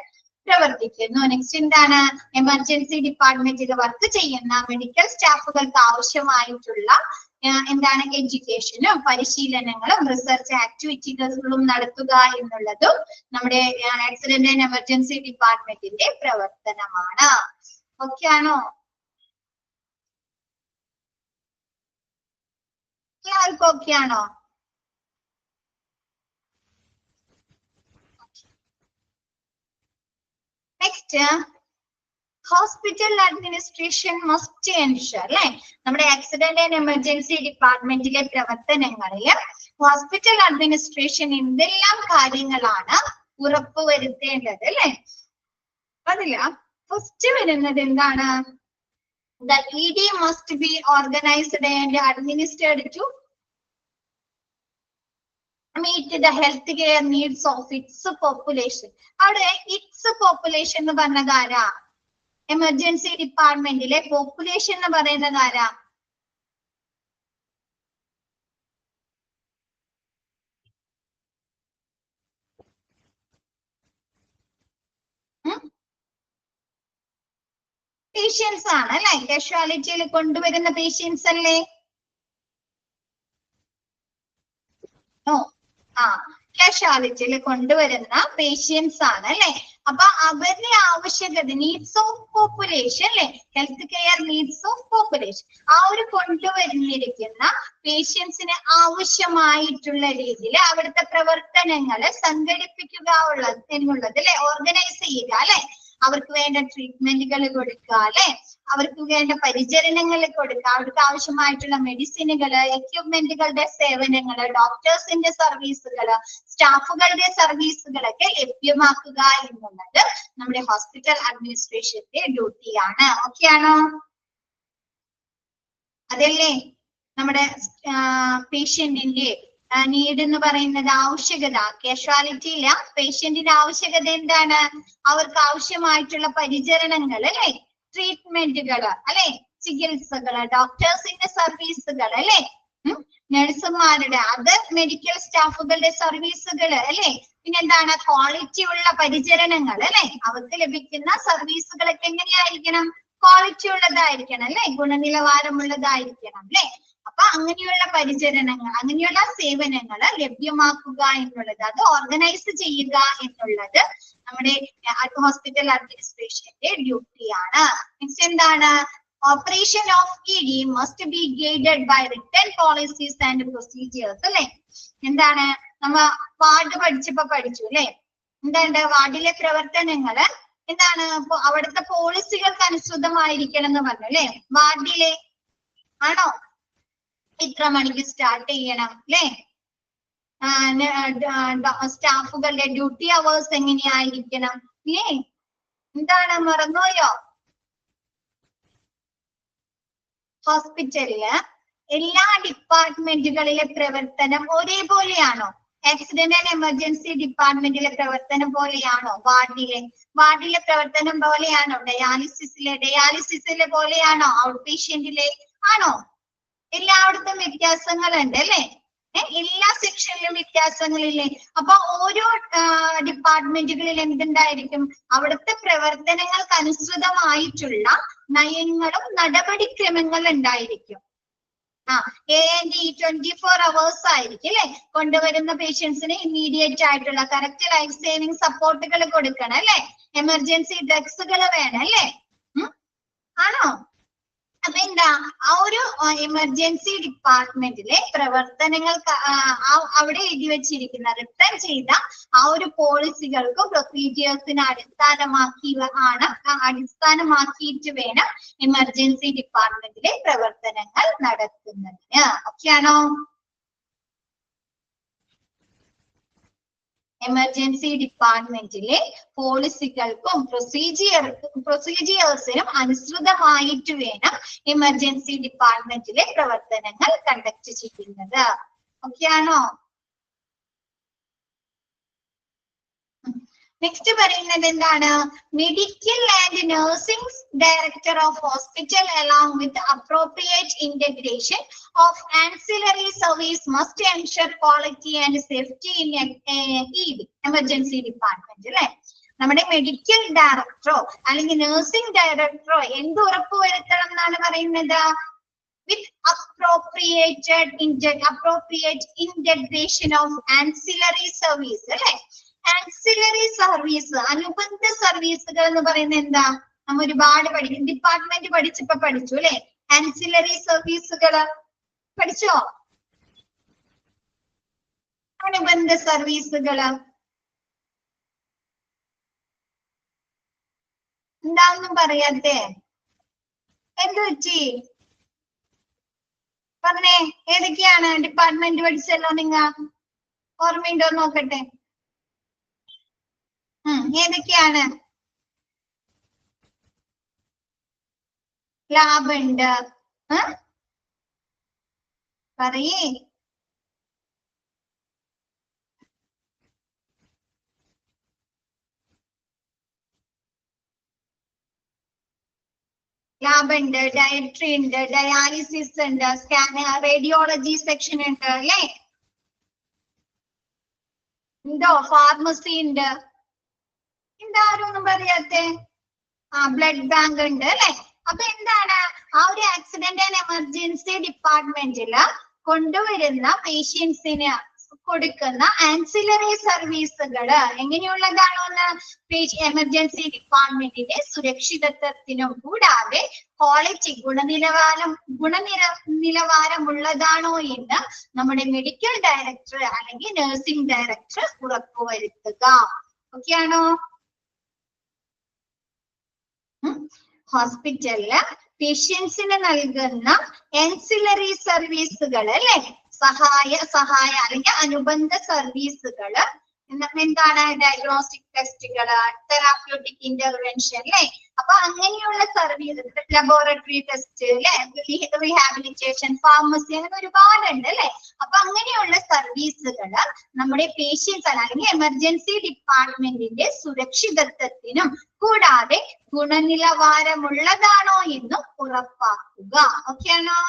A: പ്രവർത്തിക്കുന്നു. നെക്സ്റ്റ് എന്താണ്? എമർജൻസി ഡിപ്പാർട്ട്മെന്റിൽ വർക്ക് ചെയ്യുന്ന മെഡിക്കൽ സ്റ്റാഫുകൾക്ക് ആവശ്യമായിട്ടുള്ള എന്താണ് എഡ്യൂക്കേഷനും പരിശീലനങ്ങളും റിസർച്ച് ആക്ടിവിറ്റികളും നടത്തുക എന്നുള്ളതും നമ്മുടെ ആക്സിഡന്റ് ആൻഡ് എമർജൻസി ഡിപ്പാർട്ട്മെന്റിന്റെ പ്രവർത്തനമാണ്. ഓക്കെ ആണോ? എല്ലാവർക്കും ഓക്കെ ആണോ? Next, hospital administration must ensure അല്ലെ? നമ്മുടെ ആക്സിഡന്റ് ആൻഡ് എമർജൻസി ഡിപ്പാർട്ട്മെന്റിലെ പ്രവർത്തനങ്ങളിൽ ഹോസ്പിറ്റൽ അഡ്മിനിസ്ട്രേഷൻ എന്തെല്ലാം കാര്യങ്ങളാണ് ഉറപ്പുവരുത്തേണ്ടത് അല്ലെ? അതില് ഫസ്റ്റ് വരുന്നത് എന്താണ്? The ED must be organized and administered to meet the healthcare needs of its population. അവിടെ its population എന്ന് പറഞ്ഞത് ആരാ? എമർജൻസി ഡിപ്പാർട്ട്മെന്റിലെ പോപ്പുലേഷൻ എന്ന് പറയുന്നത് ആരാ? പേഷ്യൻസ് ആണ് അല്ലെ? കാഷ്വാലിറ്റിയിൽ കൊണ്ടുവരുന്ന പേഷ്യൻസ് അല്ലേ? കാഷ്വാലിറ്റിയിൽ കൊണ്ടുവരുന്ന പേഷ്യൻസ് ആണ് അല്ലെ? അപ്പൊ അവരുടെ ആവശ്യകത, നീഡ്സ് ഓഫ് പോപ്പുലേഷൻ അല്ലെ? Health care needs of population, ആ ഒരു കൊണ്ടുവരുന്നിരിക്കുന്ന പേഷ്യൻസിന് ആവശ്യമായിട്ടുള്ള രീതിയിൽ അവിടുത്തെ പ്രവർത്തനങ്ങൾ സംഘടിപ്പിക്കുക എന്നുള്ളത് അല്ലെ? ഓർഗനൈസ് ചെയ്യുക അല്ലെ? അവർക്ക് വേണ്ട ട്രീറ്റ്മെന്റുകൾ കൊടുക്കുക അല്ലെ? അവർക്ക് വേണ്ട പരിചരണങ്ങൾ കൊടുക്കുക, അവർക്ക് ആവശ്യമായിട്ടുള്ള മെഡിസിനുകള്, എക്യുപ്മെന്റുകളുടെ സേവനങ്ങള്, ഡോക്ടേഴ്സിന്റെ സർവീസുകള്, സ്റ്റാഫുകളുടെ സർവീസുകളൊക്കെ ലഭ്യമാക്കുക എന്നുള്ളത് നമ്മുടെ ഹോസ്പിറ്റൽ അഡ്മിനിസ്ട്രേഷന്റെ ഡ്യൂട്ടിയാണ്. ഓക്കെ ആണോ? അതല്ലേ നമ്മുടെ പേഷ്യന്റിന്റെ നീഡ് എന്ന് പറയുന്നത്, ആവശ്യകത. കാഷ്വാലിറ്റിയില്ല, പേഷ്യന്റിന്റെ ആവശ്യകത എന്താണ്? അവർക്ക് ആവശ്യമായിട്ടുള്ള പരിചരണങ്ങൾ അല്ലെ? ട്രീറ്റ്മെന്റുകൾ അല്ലെ? ചികിത്സകള്, ഡോക്ടേഴ്സിന്റെ സർവീസുകൾ അല്ലെ? നഴ്സുമാരുടെ, അതർ മെഡിക്കൽ സ്റ്റാഫുകളുടെ സർവീസുകൾ അല്ലെ? പിന്നെന്താണ്? ക്വാളിറ്റി ഉള്ള പരിചരണങ്ങൾ അല്ലെ? അവർക്ക് ലഭിക്കുന്ന സർവീസുകളൊക്കെ എങ്ങനെയായിരിക്കണം? ക്വാളിറ്റി ഉള്ളതായിരിക്കണം അല്ലെ? ഗുണനിലവാരമുള്ളതായിരിക്കണം അല്ലെ? അപ്പൊ അങ്ങനെയുള്ള പരിചരണങ്ങൾ, അങ്ങനെയുള്ള സേവനങ്ങൾ ലഭ്യമാക്കുക എന്നുള്ളത്, അത് ഓർഗനൈസ് ചെയ്യുക എന്നുള്ളത് നമ്മുടെ ഹോസ്പിറ്റൽ അഡ്മിനിസ്ട്രേഷന്റെ ഡ്യൂട്ടിയാണ്. നെക്സ്റ്റ് എന്താണ്? Operation of ED must be guided by written policies and procedures അല്ലെ? എന്താണ്? നമ്മ വാർഡ് പഠിച്ചപ്പോ പഠിച്ചു അല്ലെ? എന്താണ്? വാർഡിലെ പ്രവർത്തനങ്ങള് എന്താണ്? അവിടുത്തെ പോളിസികൾക്ക് അനുസൃതമായിരിക്കണം എന്ന് പറഞ്ഞു അല്ലെ? വാർഡിലെ ആണോ? ഇത്ര മണിക്ക് സ്റ്റാർട്ട് ചെയ്യണം അല്ലെ? സ്റ്റാഫുകളുടെ ഡ്യൂട്ടി അവേഴ്സ് എങ്ങനെയായിരിക്കണം അല്ലേ? എന്താണ്? മറന്നുപോയോ? ഹോസ്പിറ്റലില് എല്ലാ ഡിപ്പാർട്ട്മെന്റുകളിലെ പ്രവർത്തനം ഒരേപോലെയാണോ? ആക്സിഡന്റ് ആൻഡ് എമർജൻസി ഡിപ്പാർട്ട്മെന്റിലെ പ്രവർത്തനം പോലെയാണോ? വാർഡിലെ പ്രവർത്തനം പോലെയാണോ? ഡയാലിസിസിലെ പോലെയാണോ? ഔട്ട് പേഷ്യന്റിലെ ആണോ? എല്ലായിടത്തും വ്യത്യാസങ്ങളുണ്ട് അല്ലെ? എല്ലാ സെക്ഷനിലും വ്യത്യാസങ്ങളില്ലേ? അപ്പൊ ഓരോ ഡിപ്പാർട്ട്മെന്റുകളിൽ എന്തുണ്ടായിരിക്കും? അവിടുത്തെ പ്രവർത്തനങ്ങൾക്ക് അനുസൃതമായിട്ടുള്ള നയങ്ങളും നടപടിക്രമങ്ങളും ഉണ്ടായിരിക്കും. A&E 24 hours ആയിരിക്കും അല്ലെ? കൊണ്ടുവരുന്ന പേഷ്യൻസിന് ഇമ്മീഡിയറ്റ് ആയിട്ടുള്ള കറക്റ്റ് ലൈഫ് സേവിങ് സപ്പോർട്ടുകൾ കൊടുക്കണം അല്ലെ? എമർജൻസി ഡ്രഗ്സുകൾ വേണം അല്ലെ? ആണോ? അപ്പൊ എന്താ? ആ ഒരു എമർജൻസി ഡിപ്പാർട്ട്മെന്റിലെ പ്രവർത്തനങ്ങൾ അവിടെ എഴുതി വെച്ചിരിക്കുന്ന, റിട്ടേൺ ചെയ്ത ആ ഒരു പോളിസികൾക്കും പ്രൊസീജിയേഴ്സിനെ അടിസ്ഥാനമാക്കിയിട്ട് വേണം എമർജൻസി ഡിപ്പാർട്ട്മെന്റിലെ പ്രവർത്തനങ്ങൾ നടത്തുന്നതിന്. ഓക്കെ ആണോ? എമർജൻസി ഡിപ്പാർട്ട്മെന്റിലെ പോളിസികൾക്കും പ്രൊസീജിയേഴ്സിനും അനുസൃതമായിട്ട് വേണം എമർജൻസി ഡിപ്പാർട്ട്മെന്റിലെ പ്രവർത്തനങ്ങൾ കണ്ടക്ട് ചെയ്യുന്നത്. ഓക്കെ ആണോ? നെക്സ്റ്റ് പറയുന്നത് എന്താണ്? Medical and nursing director of hospital along with appropriate integration of ancillary service must ensure quality and safety in emergency department അല്ലെ. നമ്മുടെ മെഡിക്കൽ ഡയറക്ടറോ അല്ലെങ്കിൽ നഴ്സിംഗ് ഡയറക്ടറോ എന്ത് ഉറപ്പുവരുത്തണം എന്നാണ് പറയുന്നത്? with appropriate integration of ancillary service അല്ലെ. ആൻസിലറി സർവീസ്, അനുബന്ധ സർവീസുകൾ എന്ന് പറയുന്നത് എന്താ? നമ്മൾ ഒരുപാട് പഠിക്കും, ഡിപ്പാർട്ട്മെന്റ് പഠിച്ചപ്പോ പഠിച്ചു അല്ലെ. ആൻസിലറി സർവീസുകള് പഠിച്ചോ? അനുബന്ധ സർവീസുകള് എന്താന്നും പറയാത്തെ? എന്ത് പറ്റി പറഞ്ഞേ? ഏതൊക്കെയാണ്? ഡിപ്പാർട്ട്മെന്റ് പഠിച്ചല്ലോ നിങ്ങ, ഓർമ്മയുണ്ടോ നോക്കട്ടെ. ഏതൊക്കെയാണ്? ലാബ് ഉണ്ട്, പറയേ. ലാബ് ഉണ്ട്, ഡയറ്ററി ഉണ്ട്, ഡയാലിസിസ് ഉണ്ട്, റേഡിയോളജി സെക്ഷൻ ഉണ്ട് അല്ലേ? ഉണ്ടോ? ഫാർമസി ഉണ്ട്. എന്താരും ഒന്നും പറയാത്തെ? ബ്ലഡ് ബാങ്ക് ഉണ്ട് അല്ലെ. അപ്പൊ എന്താണ്? ആ ഒരു ആക്സിഡന്റ് ആൻഡ് എമർജൻസി ഡിപ്പാർട്ട്മെന്റില് കൊണ്ടുവരുന്ന പേഷ്യൻസിന് കൊടുക്കുന്ന ആൻസിലറി സർവീസുകള് എങ്ങനെയുള്ളതാണോന്ന് എമർജൻസി ഡിപ്പാർട്ട്മെന്റിന്റെ സുരക്ഷിതത്വത്തിനും കൂടാതെ ക്വാളിറ്റി ഗുണനിലവാരമുള്ളതാണോ എന്ന് നമ്മുടെ മെഡിക്കൽ ഡയറക്ടർ അല്ലെങ്കിൽ നഴ്സിംഗ് ഡയറക്ടർ ഉറപ്പുവരുത്തുക. ഓക്കെ ആണോ? ഹോസ്പിറ്റലില് പേഷ്യൻസിന് നൽകുന്ന ആൻസിലറി സർവീസുകൾ അല്ലെ, സഹായ അല്ലെങ്കിൽ അനുബന്ധ സർവീസുകള് എന്താണ്? ഡയഗ്നോസ്റ്റിക് ടെസ്റ്റുകള്, തെറാപ്യൂട്ടിക് ഇന്റർവെൻഷൻ അല്ലെ. അപ്പൊ അങ്ങനെയുള്ള സർവീസ്, ലബോറട്ടറി ടെസ്റ്റ് അല്ലെ, റീഹാബിലിറ്റേഷൻ, ഫാർമസി, അങ്ങനെ ഒരുപാടുണ്ട് അല്ലെ. അപ്പൊ അങ്ങനെയുള്ള സർവീസുകള് നമ്മുടെ പേഷ്യൻസ് അല്ലെങ്കിൽ എമർജൻസി ഡിപ്പാർട്ട്മെന്റിന്റെ സുരക്ഷിതത്വത്തിനും കൂടാതെ ഗുണനിലവാരമുള്ളതാണോ എന്നും ഉറപ്പാക്കുക. ഓക്കെ ആണോ?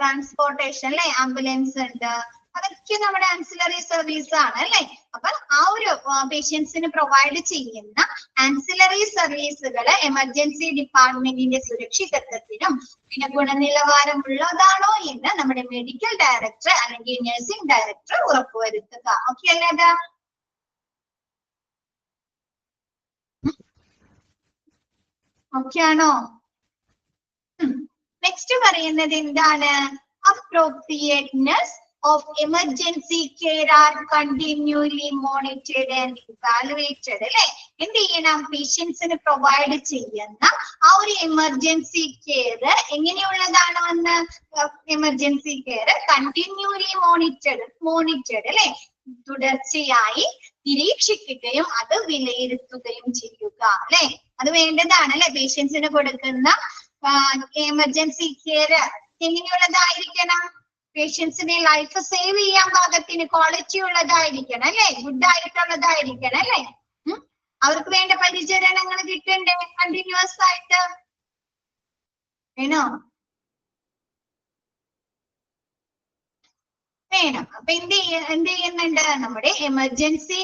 A: ട്രാൻസ്പോർട്ടേഷൻ അല്ലെ, ആംബുലൻസ് ഉണ്ട്, അതൊക്കെ നമ്മുടെ ആൻസിലറി സർവീസ് ആണ് അല്ലെ. അപ്പൊ ആ ഒരു പേഷ്യൻസിന് പ്രൊവൈഡ് ചെയ്യുന്ന ആൻസിലറി സർവീസുകള് എമർജൻസി ഡിപ്പാർട്ട്മെന്റിന്റെ സുരക്ഷിതത്വത്തിനും പിന്നെ ഗുണനിലവാരമുള്ളതാണോ എന്ന് നമ്മുടെ മെഡിക്കൽ ഡയറക്ടർ അല്ലെങ്കിൽ നഴ്സിംഗ് ഡയറക്ടർ ഉറപ്പുവരുത്തുക. ഓക്കെ അല്ലേ? ഓക്കെ ആണോ? നെക്സ്റ്റ് പറയുന്നത് എന്താണ്? Appropriateness of emergency care are continuously monitored and evaluated അല്ലെ. എന്ത് ചെയ്യണം? പേഷ്യൻസിന് പ്രൊവൈഡ് ചെയ്യുന്ന ആ ഒരു എമർജൻസി കെയർ എങ്ങനെയുള്ളതാണോ എന്ന് എമർജൻസി കെയർ കണ്ടിന്യൂലി മോണിറ്റേർഡ് അല്ലെ, തുടർച്ചയായി നിരീക്ഷിക്കുകയും അത് വിലയിരുത്തുകയും ചെയ്യുക അല്ലെ. അത് വേണ്ടതാണ് അല്ലെ. പേഷ്യൻസിന് കൊടുക്കുന്ന എമർജൻസി കെയർ എങ്ങനെയുള്ളതായിരിക്കണം? പേഷ്യൻസിനെ ലൈഫ് സേവ് ചെയ്യാൻ പാകത്തിന് ക്വാളിറ്റി ഉള്ളതായിരിക്കണം അല്ലെ, ഗുഡ് ആയിട്ടുള്ളതായിരിക്കണം അല്ലെ. അവർക്ക് വേണ്ട പരിചരണങ്ങൾ കിട്ടണ്ടേ കണ്ടിന്യൂസ് ആയിട്ട്? വേണോ? വേണം. അപ്പൊ എന്ത് ചെയ്യുന്നുണ്ട്? നമ്മുടെ എമർജൻസി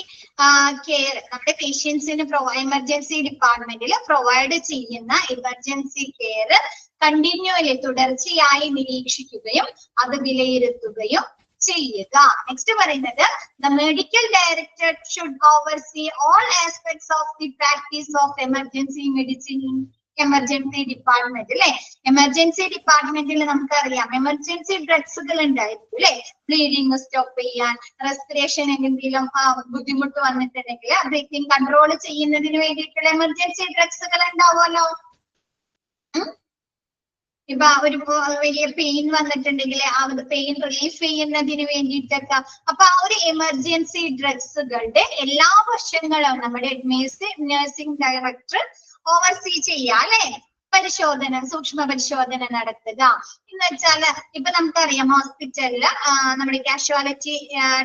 A: കെയർ നമ്മുടെ പേഷ്യൻസിന് എമർജൻസി ഡിപ്പാർട്ട്മെന്റിൽ പ്രൊവൈഡ് ചെയ്യുന്ന എമർജൻസി കെയർ കണ്ടിന്യൂലി തുടർച്ചയായി നിരീക്ഷിക്കുകയും അത് വിലയിരുത്തുകയും ചെയ്യുക. നെക്സ്റ്റ് പറയുന്നത് the medical director should oversee all aspects of the practice of emergency medicine emergency department അല്ലെ. എമർജൻസി ഡിപ്പാർട്ട്മെന്റിൽ നമുക്കറിയാം എമർജൻസി ഡ്രഗ്സുകൾ ഉണ്ടായിരിക്കും അല്ലെ. ബ്ലീഡിങ് സ്റ്റോപ്പ് ചെയ്യാൻ, റെസ്പിറേഷൻ എന്തെങ്കിലും ബുദ്ധിമുട്ട് വന്നിട്ടുണ്ടെങ്കിൽ ബ്രീത്തിങ് കൺട്രോൾ ചെയ്യുന്നതിന് വേണ്ടിയിട്ടുള്ള എമർജൻസി ഡ്രഗ്സുകൾ ഉണ്ടാവുമല്ലോ. ഇപ്പൊ ഒരു വലിയ പെയിൻ വന്നിട്ടുണ്ടെങ്കിൽ ആ പെയിൻ റിലീഫ് ചെയ്യുന്നതിന് വേണ്ടിയിട്ടൊക്കെ. അപ്പൊ ആ ഒരു എമർജൻസി ഡ്രഗ്സുകളുടെ എല്ലാ വശങ്ങളും നമ്മുടെ നഴ്സിംഗ് ഡയറക്ടർ ഓവർസീ ചെയ്യുക അല്ലെ, പരിശോധന, സൂക്ഷ്മ പരിശോധന നടത്തുക എന്ന് വെച്ചാല് ഇപ്പൊ നമുക്കറിയാം ഹോസ്പിറ്റലില് നമ്മുടെ കാഷ്വാലിറ്റി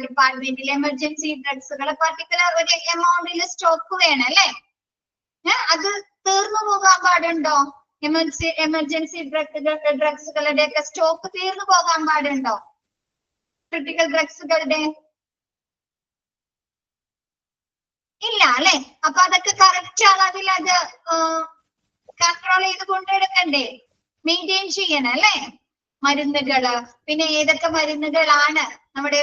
A: ഡിപ്പാർട്ട്മെന്റിൽ എമർജൻസി ഡ്രഗ്സുകൾ പർട്ടിക്കുലർ ഒരു എമൗണ്ടിൽ സ്റ്റോക്ക് വേണം അല്ലെ. അത് തീർന്നു പോകാൻ പാടുണ്ടോ? എമർജൻസി ഡ്രഗ്സുകളുടെ ഒക്കെ സ്റ്റോക്ക് തീർന്നു പോകാൻ പാടുണ്ടോ? ക്രിട്ടിക്കൽ ഡ്രഗ്സുകളുടെ ഇല്ല അല്ലെ. അപ്പൊ അതൊക്കെ കറക്റ്റ് അളവിൽ അത് കൺട്രോൾ ചെയ്ത് കൊണ്ടെടുക്കണ്ടേ, മെയിൻറ്റെയിൻ ചെയ്യണം അല്ലെ. മരുന്നുകള് പിന്നെ ഏതൊക്കെ മരുന്നുകളാണ് നമ്മുടെ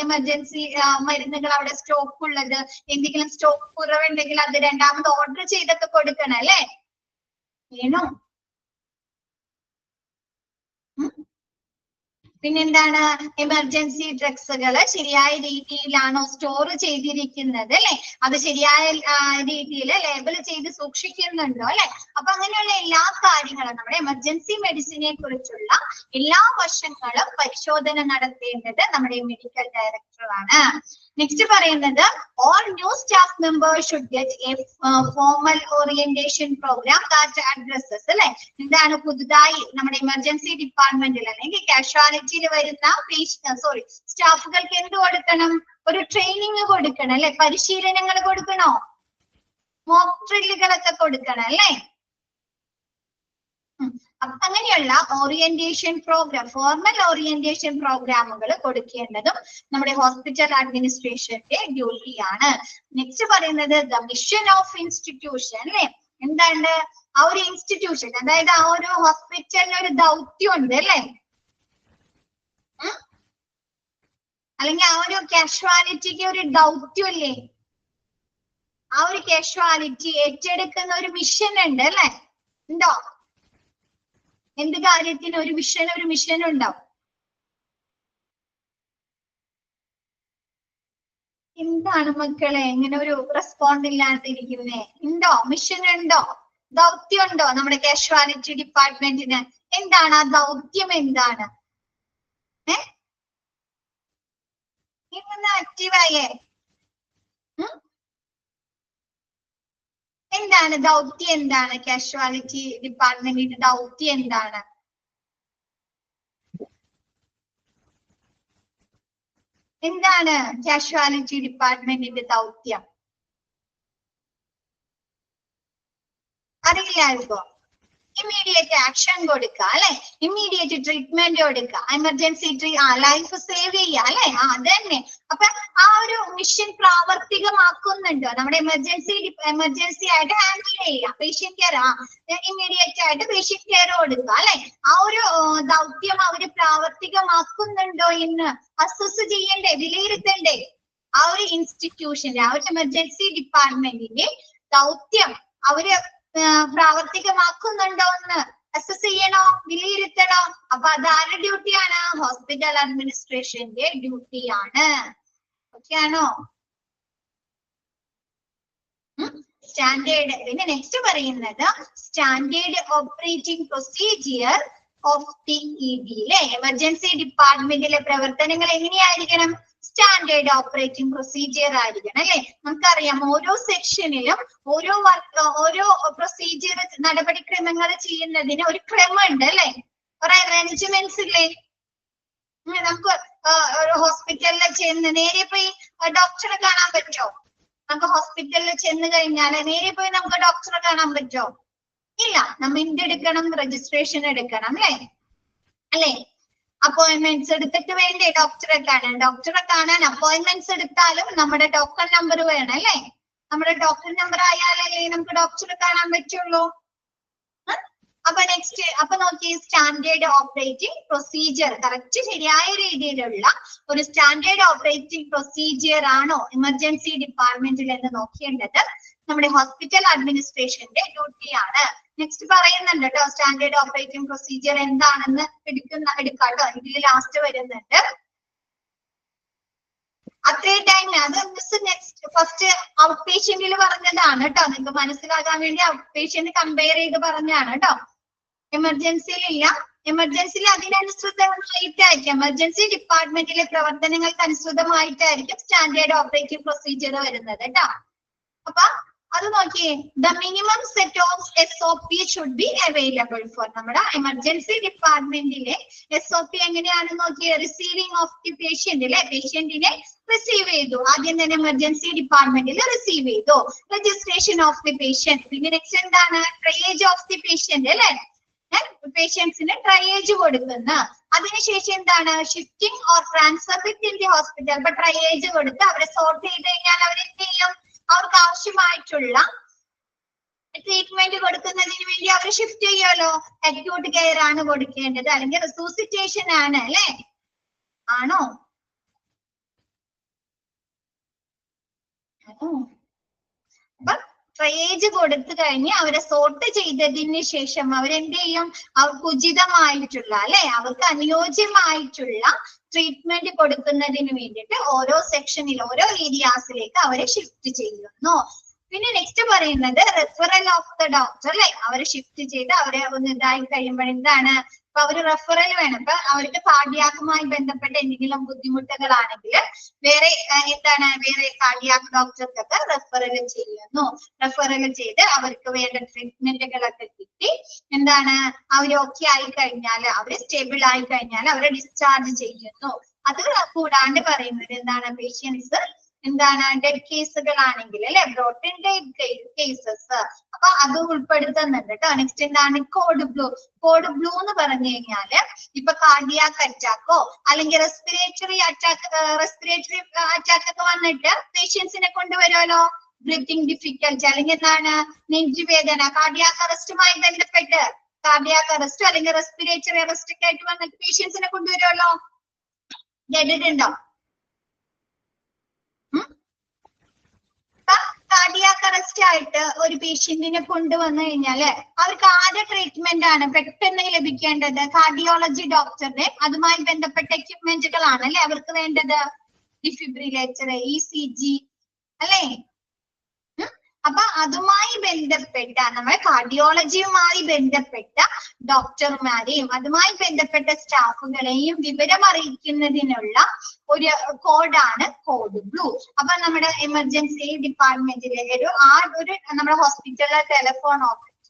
A: എമർജൻസി മരുന്നുകൾ അവിടെ സ്റ്റോക്ക് ഉള്ളത്, എന്തെങ്കിലും സ്റ്റോക്ക് കുറവുണ്ടെങ്കിൽ അത് രണ്ടാമത് ഓർഡർ ചെയ്തൊക്കെ കൊടുക്കണം അല്ലെ. വേണോ? പിന്നെന്താണ്, എമർജൻസി ഡ്രഗ്സുകൾ ശരിയായ രീതിയിലാണോ സ്റ്റോർ ചെയ്തിരിക്കുന്നത് അല്ലെ, അത് ശരിയായ രീതിയിൽ ലേബൽ ചെയ്ത് സൂക്ഷിക്കുന്നുണ്ടോ അല്ലെ. അപ്പൊ അങ്ങനെയുള്ള എല്ലാ കാര്യങ്ങളും നമ്മുടെ എമർജൻസി മെഡിസിനെ കുറിച്ചുള്ള എല്ലാ വശങ്ങളും പരിശോധന നടത്തേണ്ടത് നമ്മുടെ മെഡിക്കൽ ഡയറക്ടറാണ്. നെക്സ്റ്റ് പറയുന്നത് all new staff members should get a formal orientation program that addresses അല്ലെ. എന്താണ് പുതുതായി നമ്മുടെ എമർജൻസി ഡിപ്പാർട്ട്മെന്റിൽ അല്ലെങ്കിൽ കാഷ്വാലിറ്റിയിൽ വരുന്ന സ്റ്റാഫുകൾക്ക് എന്ത് കൊടുക്കണം? ഒരു ട്രെയിനിങ് കൊടുക്കണം അല്ലെ, പരിശീലനങ്ങൾ കൊടുക്കണോ, മോക്ക് ഡ്രില്ലുകളൊക്കെ കൊടുക്കണം അല്ലെ. അങ്ങനെയുള്ള ഓറിയന്റേഷൻ പ്രോഗ്രാം, ഫോർമൽ ഓറിയന്റേഷൻ പ്രോഗ്രാമുകൾ കൊടുക്കേണ്ടതും നമ്മുടെ ഹോസ്പിറ്റൽ അഡ്മിനിസ്ട്രേഷന്റെ ഡ്യൂട്ടിയാണ്. നെക്സ്റ്റ് പറയുന്നത് ദ മിഷൻ ഓഫ് ഇൻസ്റ്റിറ്റ്യൂഷൻ അല്ലെ. എന്താണ് ആ ഒരു ഇൻസ്റ്റിറ്റ്യൂഷൻ, അതായത് ആ ഒരു ഹോസ്പിറ്റലിന് ഒരു ദൗത്യം ഉണ്ട് അല്ലെ, അല്ലെങ്കിൽ ആ ഒരു കാഷ്വാലിറ്റിക്ക് ഒരു ദൗത്യം ഇല്ലേ, ആ ഒരു കാഷ്വാലിറ്റി ഏറ്റെടുക്കുന്ന ഒരു മിഷൻ ഉണ്ട് അല്ലെ. ഉണ്ടോ? എന്ത് കാര്യത്തിന് ഒരു മിഷൻ ഉണ്ടാവും. എന്താണ് മക്കളെ ഇങ്ങനെ ഒരു റെസ്പോണ്ട് ഇല്ലാതിരിക്കുന്നേ? ഉണ്ടോ? മിഷൻ ഉണ്ടോ? ദൗത്യം ഉണ്ടോ നമ്മുടെ കാഷ്വാലിറ്റി ഡിപ്പാർട്ട്മെന്റിന്? എന്താണ് ആ ദൗത്യം? എന്താണ്? ഇന്ന് ആക്റ്റീവായേ? എന്താണ് ദൗത്യം? എന്താണ് കാഷ്വാലിറ്റി ഡിപ്പാർട്ട്മെന്റിന്റെ ദൗത്യം? എന്താണ്? എന്താണ് കാഷ്വാലിറ്റി ഡിപ്പാർട്ട്മെന്റിന്റെ ദൗത്യം? അറിയില്ലായിരുന്നോ? ഇമ്മീഡിയറ്റ് ആക്ഷൻ കൊടുക്കുക അല്ലെ, ഇമ്മീഡിയറ്റ് ട്രീറ്റ്മെന്റ് കൊടുക്കുക, എമർജൻസി ലൈഫ് സേവ് ചെയ്യുക അല്ലെ. അതന്നെ. അപ്പൊ ആ ഒരു മിഷൻ പ്രാവർത്തികമാക്കുന്നുണ്ടോ? നമ്മുടെ എമർജൻസി ആയിട്ട് ഹാൻഡിൽ ചെയ്യുക, പേഷ്യന്റ് കെയർ ഇമ്മീഡിയറ്റ് ആയിട്ട് പേഷ്യന്റ് കെയർ കൊടുക്കുക അല്ലെ. ആ ഒരു ദൗത്യം അവര് പ്രാവർത്തികമാക്കുന്നുണ്ടോ എന്ന് അസസ് ചെയ്യണ്ടേ, വിലയിരുത്തണ്ടേ. ആ ഒരു ഇൻസ്റ്റിറ്റ്യൂഷന്റെ, ആ ഒരു എമർജൻസി ഡിപ്പാർട്ട്മെന്റിന്റെ ദൗത്യം അവര് പ്രാവർത്തികമാക്കുന്നുണ്ടോ എന്ന് അസസ് ചെയ്യണോ, വിലയിരുത്തണോ. അപ്പൊ അതാരുടെ ഡ്യൂട്ടിയാണ്? ഹോസ്പിറ്റൽ അഡ്മിനിസ്ട്രേഷന്റെ ഡ്യൂട്ടിയാണ്. ഓക്കെ ആണോ? സ്റ്റാൻഡേർഡ്. പിന്നെ നെക്സ്റ്റ് പറയുന്നത് standard operating procedure of the ED അല്ലെ. എമർജൻസി ഡിപ്പാർട്ട്മെന്റിലെ പ്രവർത്തനങ്ങൾ എങ്ങനെയായിരിക്കണം? സ്റ്റാൻഡേർഡ് ഓപ്പറേറ്റിംഗ് പ്രൊസീജിയർ ആയിരിക്കണം അല്ലെ. നമുക്കറിയാം ഓരോ സെക്ഷനിലും ഓരോ പ്രൊസീജിയർ നടപടിക്രമങ്ങൾ ചെയ്യുന്നതിന് ഒരു ക്രമമുണ്ട് അല്ലെ, കുറെ അറേഞ്ച്മെന്റ്സ് ഇല്ലേ. നമുക്ക് ഒരു ഹോസ്പിറ്റലിൽ ചെന്ന് നേരെ പോയി ഡോക്ടറെ കാണാൻ പറ്റോ? നമുക്ക് ഹോസ്പിറ്റലിൽ ചെന്ന് കഴിഞ്ഞാൽ നേരെ പോയി നമുക്ക് ഡോക്ടറെ കാണാൻ പറ്റോ? ഇല്ല. നമ്മൾ എന്തെടുക്കണം? രജിസ്ട്രേഷൻ എടുക്കണം അല്ലെ. അപ്പോയിന്റ്മെന്റ്സ് എടുത്തിട്ട് വേണ്ടേ ഡോക്ടറെ കാണാൻ? ഡോക്ടറെ കാണാൻ അപ്പോയിന്റ്മെന്റ്സ് എടുത്താലും നമ്മുടെ ടോക്കൺ നമ്പർ വേണം അല്ലെ. നമ്മുടെ ടോക്കൺ നമ്പർ ആയാലല്ലേ നമുക്ക് ഡോക്ടറെ കാണാൻ പറ്റുള്ളൂ. അപ്പൊ നോക്കി, സ്റ്റാൻഡേർഡ് ഓപ്പറേറ്റിംഗ് പ്രൊസീജിയർ കറക്റ്റ് ശരിയായ രീതിയിലുള്ള ഒരു സ്റ്റാൻഡേർഡ് ഓപ്പറേറ്റിംഗ് പ്രൊസീജിയർ ആണോ എമർജൻസി ഡിപ്പാർട്ട്മെന്റിൽ എന്ന് നോക്കേണ്ടത് നമ്മുടെ ഹോസ്പിറ്റൽ അഡ്മിനിസ്ട്രേഷന്റെ ഡ്യൂട്ടിയാണ്. നെക്സ്റ്റ് പറയുന്നുണ്ട് കേട്ടോ, സ്റ്റാൻഡേർഡ് ഓപ്പറേറ്റിംഗ് പ്രൊസീജിയർ എന്താണെന്ന് എടുക്കാട്ടോ, ഇതിൽ ലാസ്റ്റ് വരുന്നുണ്ട്. അത്രയും ടൈം അത് നെക്സ്റ്റ് ഫസ്റ്റ് ഔട്ട് പേഷ്യന്റിൽ പറഞ്ഞതാണ് കേട്ടോ, നിങ്ങൾക്ക് മനസ്സിലാകാൻ വേണ്ടി ഔട്ട് പേഷ്യന്റ് കമ്പയർ ചെയ്ത് പറഞ്ഞാണ് കേട്ടോ. എമർജൻസിയിലില്ല. എമർജൻസിയിൽ അതിനനുസൃതമായിട്ടായിരിക്കും എമർജൻസി ഡിപ്പാർട്ട്മെന്റിലെ പ്രവർത്തനങ്ങൾക്ക് അനുസൃതമായിട്ടായിരിക്കും സ്റ്റാൻഡേർഡ് ഓപ്പറേറ്റിംഗ് പ്രൊസീജിയർ വരുന്നത് കേട്ടോ. അപ്പൊ അത് നോക്കിയേ, the minimum set of SOP should be available for. നമ്മുടെ എമർജൻസി ഡിപ്പാർട്ട്മെന്റിലെ SOP എങ്ങനെയാണ് നോക്കിയേ, റിസീവിംഗ് ഓഫ് ദി പേഷ്യന്റ് അല്ലെ, പേഷ്യന്റിനെ റിസീവ് ചെയ്തു. ആദ്യം തന്നെ എമർജൻസി ഡിപ്പാർട്ട്മെന്റിൽ റിസീവ് ചെയ്തു. Registration of the patient. പിന്നെ നെക്സ്റ്റ് എന്താണ്, ട്രയേജ് ഓഫ് ദി പേഷ്യന്റ് അല്ലെ, പേഷ്യൻസിന് ട്രയേജ് കൊടുക്കുന്ന. അതിനുശേഷം എന്താണ്, shifting or transfer within the hospital. അപ്പൊ ട്രയേജ് കൊടുത്ത് അവരെ സോർട്ട് ചെയ്ത് കഴിഞ്ഞാൽ അവരെന്ത് ചെയ്യും, അവർക്ക് ആവശ്യമായിട്ടുള്ള ട്രീറ്റ്മെന്റ് കൊടുക്കുന്നതിന് വേണ്ടി അവർ ഷിഫ്റ്റ് ചെയ്യുമല്ലോ. അക്യൂട്ട് കെയർ ആണ് കൊടുക്കേണ്ടത്, അല്ലെങ്കിൽ റിസൂസിറ്റേഷൻ ആണ് അല്ലെ, ആണോ? അപ്പൊ ട്രയേജ് കൊടുത്തു കഴിഞ്ഞ് അവരെ സോർട്ട് ചെയ്തതിന് ശേഷം അവരെന്ത് ചെയ്യും, അവർക്ക് ഉചിതമായിട്ടുള്ള അല്ലെ, അവർക്ക് അനുയോജ്യമായിട്ടുള്ള ട്രീറ്റ്മെന്റ് കൊടുക്കുന്നതിന് വേണ്ടിയിട്ട് ഓരോ സെക്ഷനിൽ ഓരോ ഏരിയാസിലേക്ക് അവരെ ഷിഫ്റ്റ് ചെയ്യുന്നു. പിന്നെ നെക്സ്റ്റ് പറയുന്നത് റെഫറൽ ഓഫ് ദ ഡോക്ടർ അല്ലെ, അവരെ ഷിഫ്റ്റ് ചെയ്ത് അവരെ ഒന്ന് ഇതായി കഴിയുമ്പോൾ എന്താണ്, അപ്പൊ അവര് റെഫറൽ വേണം. ഇപ്പൊ അവർക്ക് കാർഡിയാക്കുമായി ബന്ധപ്പെട്ട എന്തെങ്കിലും ബുദ്ധിമുട്ടുകളാണെങ്കിൽ വേറെ എന്താണ്, വേറെ കാർഡിയാക് ഡോക്ടർക്കൊക്കെ റെഫറൽ ചെയ്യുന്നു. റെഫറൽ ചെയ്ത് അവർക്ക് വേണ്ട ട്രീറ്റ്മെന്റുകളൊക്കെ കിട്ടി എന്താണ്, അവർ ഓക്കെ ആയി കഴിഞ്ഞാൽ, അവര് സ്റ്റേബിൾ ആയി കഴിഞ്ഞാൽ അവരെ ഡിസ്ചാർജ് ചെയ്യുന്നു. അത് കൂടാണ്ട് പറയുന്നത് എന്താണ്, പേഷ്യൻസ് എന്താണ് ഡെഡ് കേസുകളാണെങ്കിൽ അല്ലെ, ബ്രോട്ടൻ ഡെഡ് കേസസ്, അപ്പൊ അത് ഉൾപ്പെടുത്തുന്നുണ്ട് കേട്ടോ. നെക്സ്റ്റ് എന്താണ്, കോഡ് ബ്ലൂ. കോഡ് ബ്ലൂ എന്ന് പറഞ്ഞു കഴിഞ്ഞാല് ഇപ്പൊ കാർഡിയാക് അറ്റാക്കോ അല്ലെങ്കിൽ റെസ്പിറേറ്ററി അറ്റാക്ക് ഒക്കെ വന്നിട്ട് പേഷ്യൻസിനെ കൊണ്ടുവരുമല്ലോ. ബ്രീത്തിങ് ഡിഫിക്കൽറ്റി അല്ലെങ്കിൽ എന്താണ്, നെഞ്ചുവേദന, കാർഡിയാക് അറസ്റ്റുമായി ബന്ധപ്പെട്ട് കാർഡിയാക് അറസ്റ്റ് അല്ലെങ്കിൽ റെസ്പിറേറ്ററി അറസ്റ്റ് ഒക്കെ ആയിട്ട് വന്നിട്ട് പേഷ്യൻസിനെ കൊണ്ടുവരുമല്ലോ. കേട്ടിട്ടുണ്ടോ? കാർഡിയാക് അറസ്റ്റ് ആയിട്ട് ഒരു പേഷ്യന്റിനെ കൊണ്ടുവന്നു കഴിഞ്ഞാല് അവർക്ക് ആദ്യ ട്രീറ്റ്മെന്റ് ആണ് പെട്ടെന്ന് ലഭിക്കേണ്ടത് കാർഡിയോളജി ഡോക്ടറുടെ. അതുമായി ബന്ധപ്പെട്ട എക്യുപ്മെന്റുകളാണ് അല്ലെ അവർക്ക് വേണ്ടത്, ഡിഫിബ്രിലേറ്റർ, ECG അല്ലെ. അപ്പൊ അതുമായി ബന്ധപ്പെട്ട നമ്മൾ കാർഡിയോളജിയുമായി ബന്ധപ്പെട്ട ഡോക്ടർമാരെയും അതുമായി ബന്ധപ്പെട്ട സ്റ്റാഫുകളെയും വിവരം അറിയിക്കുന്നതിനുള്ള ഒരു കോഡാണ് കോഡ് ബ്ലൂ. അപ്പൊ നമ്മുടെ എമർജൻസി ഡിപ്പാർട്ട്മെന്റിലെ ഒരു നമ്മുടെ ഹോസ്പിറ്റലിലെ ടെലിഫോൺ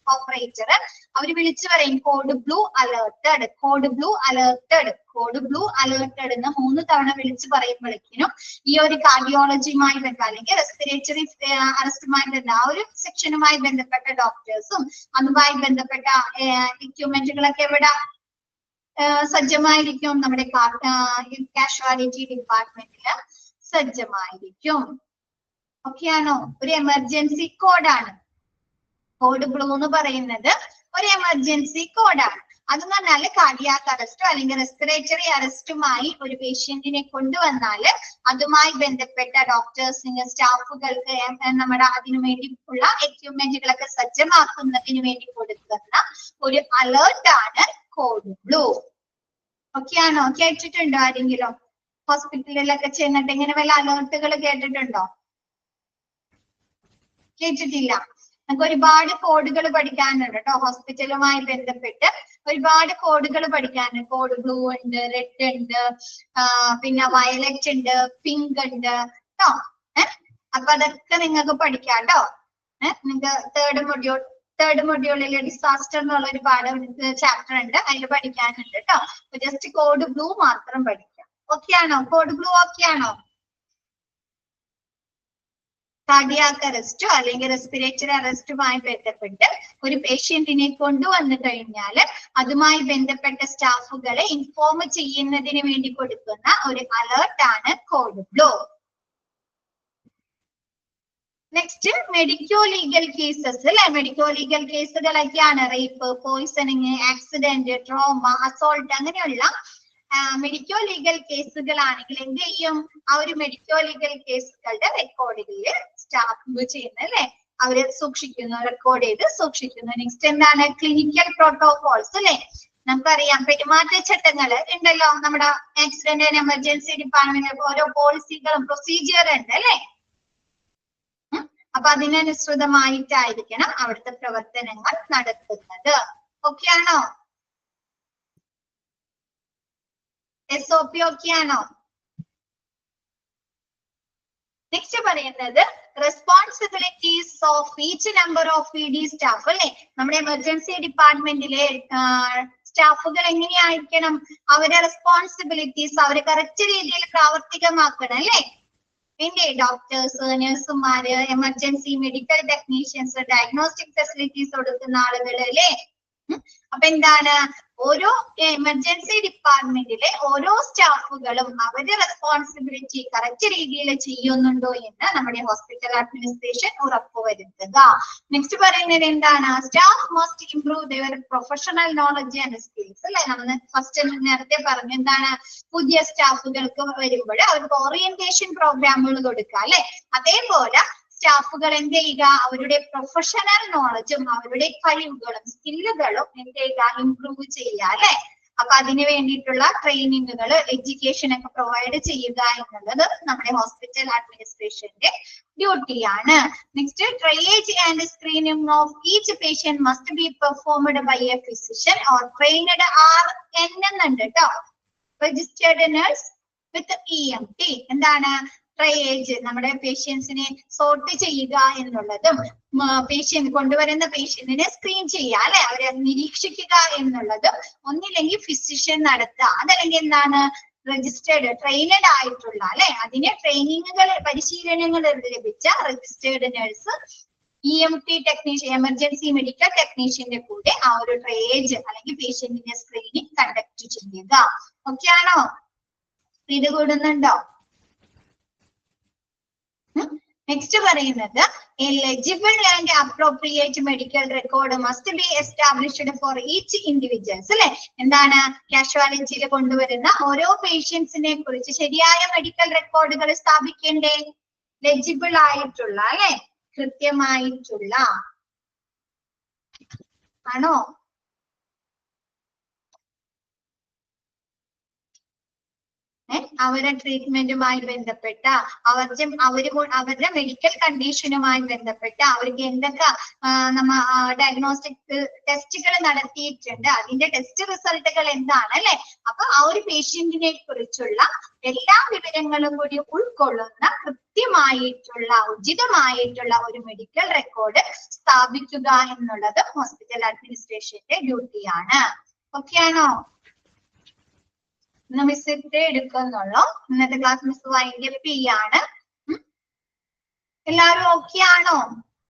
A: ഓപ്പറേറ്റർ അവര് വിളിച്ചു പറയും code blue alerted, code blue alerted, code blue alerted എന്ന് 3 തവണ വിളിച്ചു പറയുമ്പോഴേക്കും ഈ ഒരു കാർഡിയോളജിയുമായി ബന്ധപ്പെട്ട അല്ലെങ്കിൽ റെസ്പിറേറ്ററി അറസ്റ്റുമായി ബന്ധപ്പെട്ട ആ ഒരു സെക്ഷനുമായി ബന്ധപ്പെട്ട ഡോക്ടേഴ്സും അതുമായി ബന്ധപ്പെട്ട എക്യുപ്മെന്റുകളൊക്കെ എവിടെ സജ്ജമായിരിക്കും, നമ്മുടെ കാഷ്വാലിറ്റി ഡിപ്പാർട്ട്മെന്റില് സജ്ജമായിരിക്കും. ഓക്കെയാണോ? ഒരു എമർജൻസി കോഡാണ് കോഡ് ബ്ലൂ എന്ന് പറയുന്നത്, ഒരു എമർജൻസി കോഡാണ്. അതെന്ന് പറഞ്ഞാല് കാർഡിയാക് അറസ്റ്റോ അല്ലെങ്കിൽ റെസ്പിറേറ്ററി അറസ്റ്റുമായി ഒരു പേഷ്യന്റിനെ കൊണ്ടുവന്നാല് അതുമായി ബന്ധപ്പെട്ട ഡോക്ടേഴ്സിന് സ്റ്റാഫുകൾക്ക് നമ്മുടെ അതിനു വേണ്ടിയുള്ള എക്യുപ്മെന്റുകളൊക്കെ സജ്ജമാക്കുന്നതിന് വേണ്ടി കൊടുക്കുന്ന ഒരു അലേർട്ടാണ് കോഡ് ബ്ലൂ. ഓക്കെയാണോ? കേട്ടിട്ടുണ്ടോ ആരെങ്കിലും? ഹോസ്പിറ്റലിലൊക്കെ ചെന്നിട്ട് ഇങ്ങനെ വല്ല അലേർട്ടുകൾ കേട്ടിട്ടുണ്ടോ? കേട്ടിട്ടില്ല. നമുക്ക് ഒരുപാട് കോഡുകൾ പഠിക്കാനുണ്ട് കേട്ടോ. ഹോസ്പിറ്റലുമായി ബന്ധപ്പെട്ട് ഒരുപാട് കോഡുകൾ പഠിക്കാനുണ്ട്. കോഡ് ബ്ലൂ ഉണ്ട്, റെഡ് ഉണ്ട്, പിന്നെ വയലറ്റ് ഉണ്ട്, പിങ്ക് ഉണ്ട് കേട്ടോ. അപ്പൊ അതൊക്കെ നിങ്ങൾക്ക് പഠിക്കാം കേട്ടോ. നിങ്ങൾക്ക് തേർഡ് മൊഡ്യൂളിൽ ഡിസാസ്റ്റർ എന്നുള്ള ഒരു ചാപ്റ്റർ ഉണ്ട്, അതിൽ പഠിക്കാനുണ്ട് കേട്ടോ. അപ്പൊ ജസ്റ്റ് കോഡ് ബ്ലൂ മാത്രം പഠിക്കാം. ഓക്കെ ആണോ? കോഡ് ബ്ലൂ ഓക്കെ ആണോ? കാർഡിയാക് അറസ്റ്റോ അല്ലെങ്കിൽ റെസ്പിറേറ്ററി അറസ്റ്റുമായി ബന്ധപ്പെട്ട് ഒരു പേഷ്യന്റിനെ കൊണ്ടുവന്നു കഴിഞ്ഞാൽ അതുമായി ബന്ധപ്പെട്ട സ്റ്റാഫുകളെ ഇൻഫോം ചെയ്യുന്നതിന് വേണ്ടി കൊടുക്കുന്ന ഒരു അലേർട്ടാണ് code blue. Next medico legal cases അല്ലെ. മെഡിക്കോ ലീഗൽ കേസുകളൊക്കെയാണ് rape, poisoning, accident, trauma, assault അങ്ങനെയുള്ള മെഡിക്കോ ലീഗൽ കേസുകളാണെങ്കിൽ എന്ത് ചെയ്യും, ആ ഒരു മെഡിക്കോ ലീഗൽ കേസുകളുടെ റെക്കോർഡുകളിൽ സ്റ്റാമ്പ് ചെയ്യുന്നത് അല്ലെ, അവര് സൂക്ഷിക്കുന്നു, റെക്കോർഡ് ചെയ്ത് സൂക്ഷിക്കുന്നു. നെക്സ്റ്റ് എന്താണ്, ക്ലിനിക്കൽ പ്രോട്ടോകോൾസ് അല്ലെ. നമുക്കറിയാം പെരുമാറ്റച്ചട്ടങ്ങൾ ഉണ്ടല്ലോ നമ്മുടെ ആക്സിഡന്റ് ആൻഡ് എമർജൻസി ഡിപ്പാർട്ട്മെന്റ്, ഓരോ പോളിസികളും പ്രൊസീജിയർ ഉണ്ട് അല്ലെ. അപ്പൊ അതിനനുസൃതമായിട്ടായിരിക്കണം അവിടുത്തെ പ്രവർത്തനങ്ങൾ നടത്തുന്നത്. ഓക്കെ ആണോ? SOP ഓക്കെ ആണോ? നെക്സ്റ്റ് പറയുന്നത് responsibilities of each number of ED staff അല്ലെ. നമ്മുടെ എമർജൻസി ഡിപ്പാർട്ട്മെന്റിലെ സ്റ്റാഫുകൾ എങ്ങനെയായിരിക്കണം? അവരുടെ റെസ്പോൺസിബിലിറ്റീസ് അവര് കറക്റ്റ് രീതിയിൽ പ്രാവർത്തികമാക്കണം അല്ലെ. പിന്നെ ഡോക്ടേഴ്സ്, നഴ്സുമാര്, emergency medical technicians, diagnostic facilities കൊടുക്കുന്ന ആളുകൾ അല്ലെ. അപ്പൊ എന്താണ്, ഓരോ എമർജൻസി ഡിപ്പാർട്ട്മെന്റിലെ ഓരോ സ്റ്റാഫുകളും അവരുടെ റെസ്പോൺസിബിലിറ്റി കറക്റ്റ് രീതിയിൽ ചെയ്യുന്നുണ്ടോ എന്ന് നമ്മുടെ ഹോസ്പിറ്റൽ അഡ്മിനിസ്ട്രേഷൻ ഉറപ്പുവരുത്തുക. നെക്സ്റ്റ് പറയുന്നത് എന്താണ്? Staff must improve their professional knowledge and skills അല്ലെ. നമ്മൾ ഫസ്റ്റ് നേരത്തെ പറഞ്ഞു എന്താണ്, പുതിയ സ്റ്റാഫുകൾക്ക് വരുമ്പോൾ അവർക്ക് ഓറിയന്റേഷൻ പ്രോഗ്രാമുകൾ കൊടുക്കുക അല്ലെ. അതേപോലെ സ്റ്റാഫുകൾ എന്ത് ചെയ്യുക, അവരുടെ പ്രൊഫഷണൽ നോളജും അവരുടെ കഴിവുകളും സ്കില്ലുകളും എന്ത് ചെയ്യുക, ഇംപ്രൂവ് ചെയ്യുക അല്ലെ. അപ്പൊ അതിന് വേണ്ടിയിട്ടുള്ള ട്രെയിനിങ്ങുകൾ, എഡ്യൂക്കേഷൻ ഒക്കെ പ്രൊവൈഡ് ചെയ്യുക എന്നുള്ളത് നമ്മുടെ ഹോസ്പിറ്റൽ അഡ്മിനിസ്ട്രേഷന്റെ ഡ്യൂട്ടിയാണ്. Next, triage and screening of each patient must be performed by a physician or trained RN എന്നുണ്ട് കേട്ടോ, രജിസ്റ്റേർഡ് നഴ്സ് വിത്ത് EMT. എന്താണ് ട്രയേജ്? നമ്മുടെ പേഷ്യൻസിനെ സോർട്ട് ചെയ്യുക എന്നുള്ളതും പേഷ്യന്റ് കൊണ്ടുവരുന്ന പേഷ്യന്റിനെ സ്ക്രീൻ ചെയ്യുക അല്ലെ, അവരെ നിരീക്ഷിക്കുക എന്നുള്ളതും ഒന്നില്ലെങ്കിൽ ഫിസിഷ്യൻ നടത്തുക, അതല്ലെങ്കിൽ എന്താണ് രജിസ്റ്റേർഡ് ട്രെയിനഡ് ആയിട്ടുള്ള അല്ലെ, അതിന് ട്രെയിനിങ്ങുകൾ പരിശീലനങ്ങൾ ലഭിച്ച registered nurse EMT technician, emergency medical ടെക്നീഷ്യന്റെ കൂടെ ആ ഒരു ട്രയേജ് അല്ലെങ്കിൽ പേഷ്യന്റിന്റെ സ്ക്രീനിങ് കണ്ടക്ട് ചെയ്യുക. ഓക്കെ ആണോ? ഇത് കൂടുന്നുണ്ടോ? നെക്സ്റ്റ് പറയുന്നത് eligible and appropriate medical record must be established for each individuals അല്ലെ. എന്താണ്, കാഷ്വാലിറ്റിയിൽ കൊണ്ടുവരുന്ന ഓരോ പേഷ്യൻസിനെ കുറിച്ച് ശരിയായ മെഡിക്കൽ റെക്കോർഡുകൾ സ്ഥാപിക്കേണ്ടേ? എലിജിബിൾ ആയിട്ടുള്ള അല്ലെ, കൃത്യമായിട്ടുള്ള ആണോ? അവരുടെ ട്രീറ്റ്മെന്റുമായി ബന്ധപ്പെട്ട അവരുടെ മെഡിക്കൽ കണ്ടീഷനുമായി ബന്ധപ്പെട്ട അവർക്ക് എന്തൊക്കെ നമ്മ ഡയഗ്നോസ്റ്റിക് ടെസ്റ്റുകൾ നടത്തിയിട്ടുണ്ട്, അതിന്റെ ടെസ്റ്റ് റിസൾട്ടുകൾ എന്താണ് അല്ലെ. അപ്പൊ ആ ഒരു പേഷ്യന്റിനെ കുറിച്ചുള്ള എല്ലാ വിവരങ്ങളും കൂടി ഉൾക്കൊള്ളുന്ന കൃത്യമായിട്ടുള്ള ഉചിതമായിട്ടുള്ള ഒരു മെഡിക്കൽ റെക്കോർഡ് സ്ഥാപിക്കുക എന്നുള്ളത് ഹോസ്പിറ്റൽ അഡ്മിനിസ്ട്രേഷന്റെ ഡ്യൂട്ടിയാണ്. ഓക്കെ ആണോ? ഇന്ന് മിസ് ഇത്രേ എടുക്കുന്നുള്ളൂ. ഇന്നത്തെ ക്ലാസ് മിസ് വൈൻഡപ്പ് ചെയ്യാണ്. എല്ലാവരും ഓക്കെ ആണോ?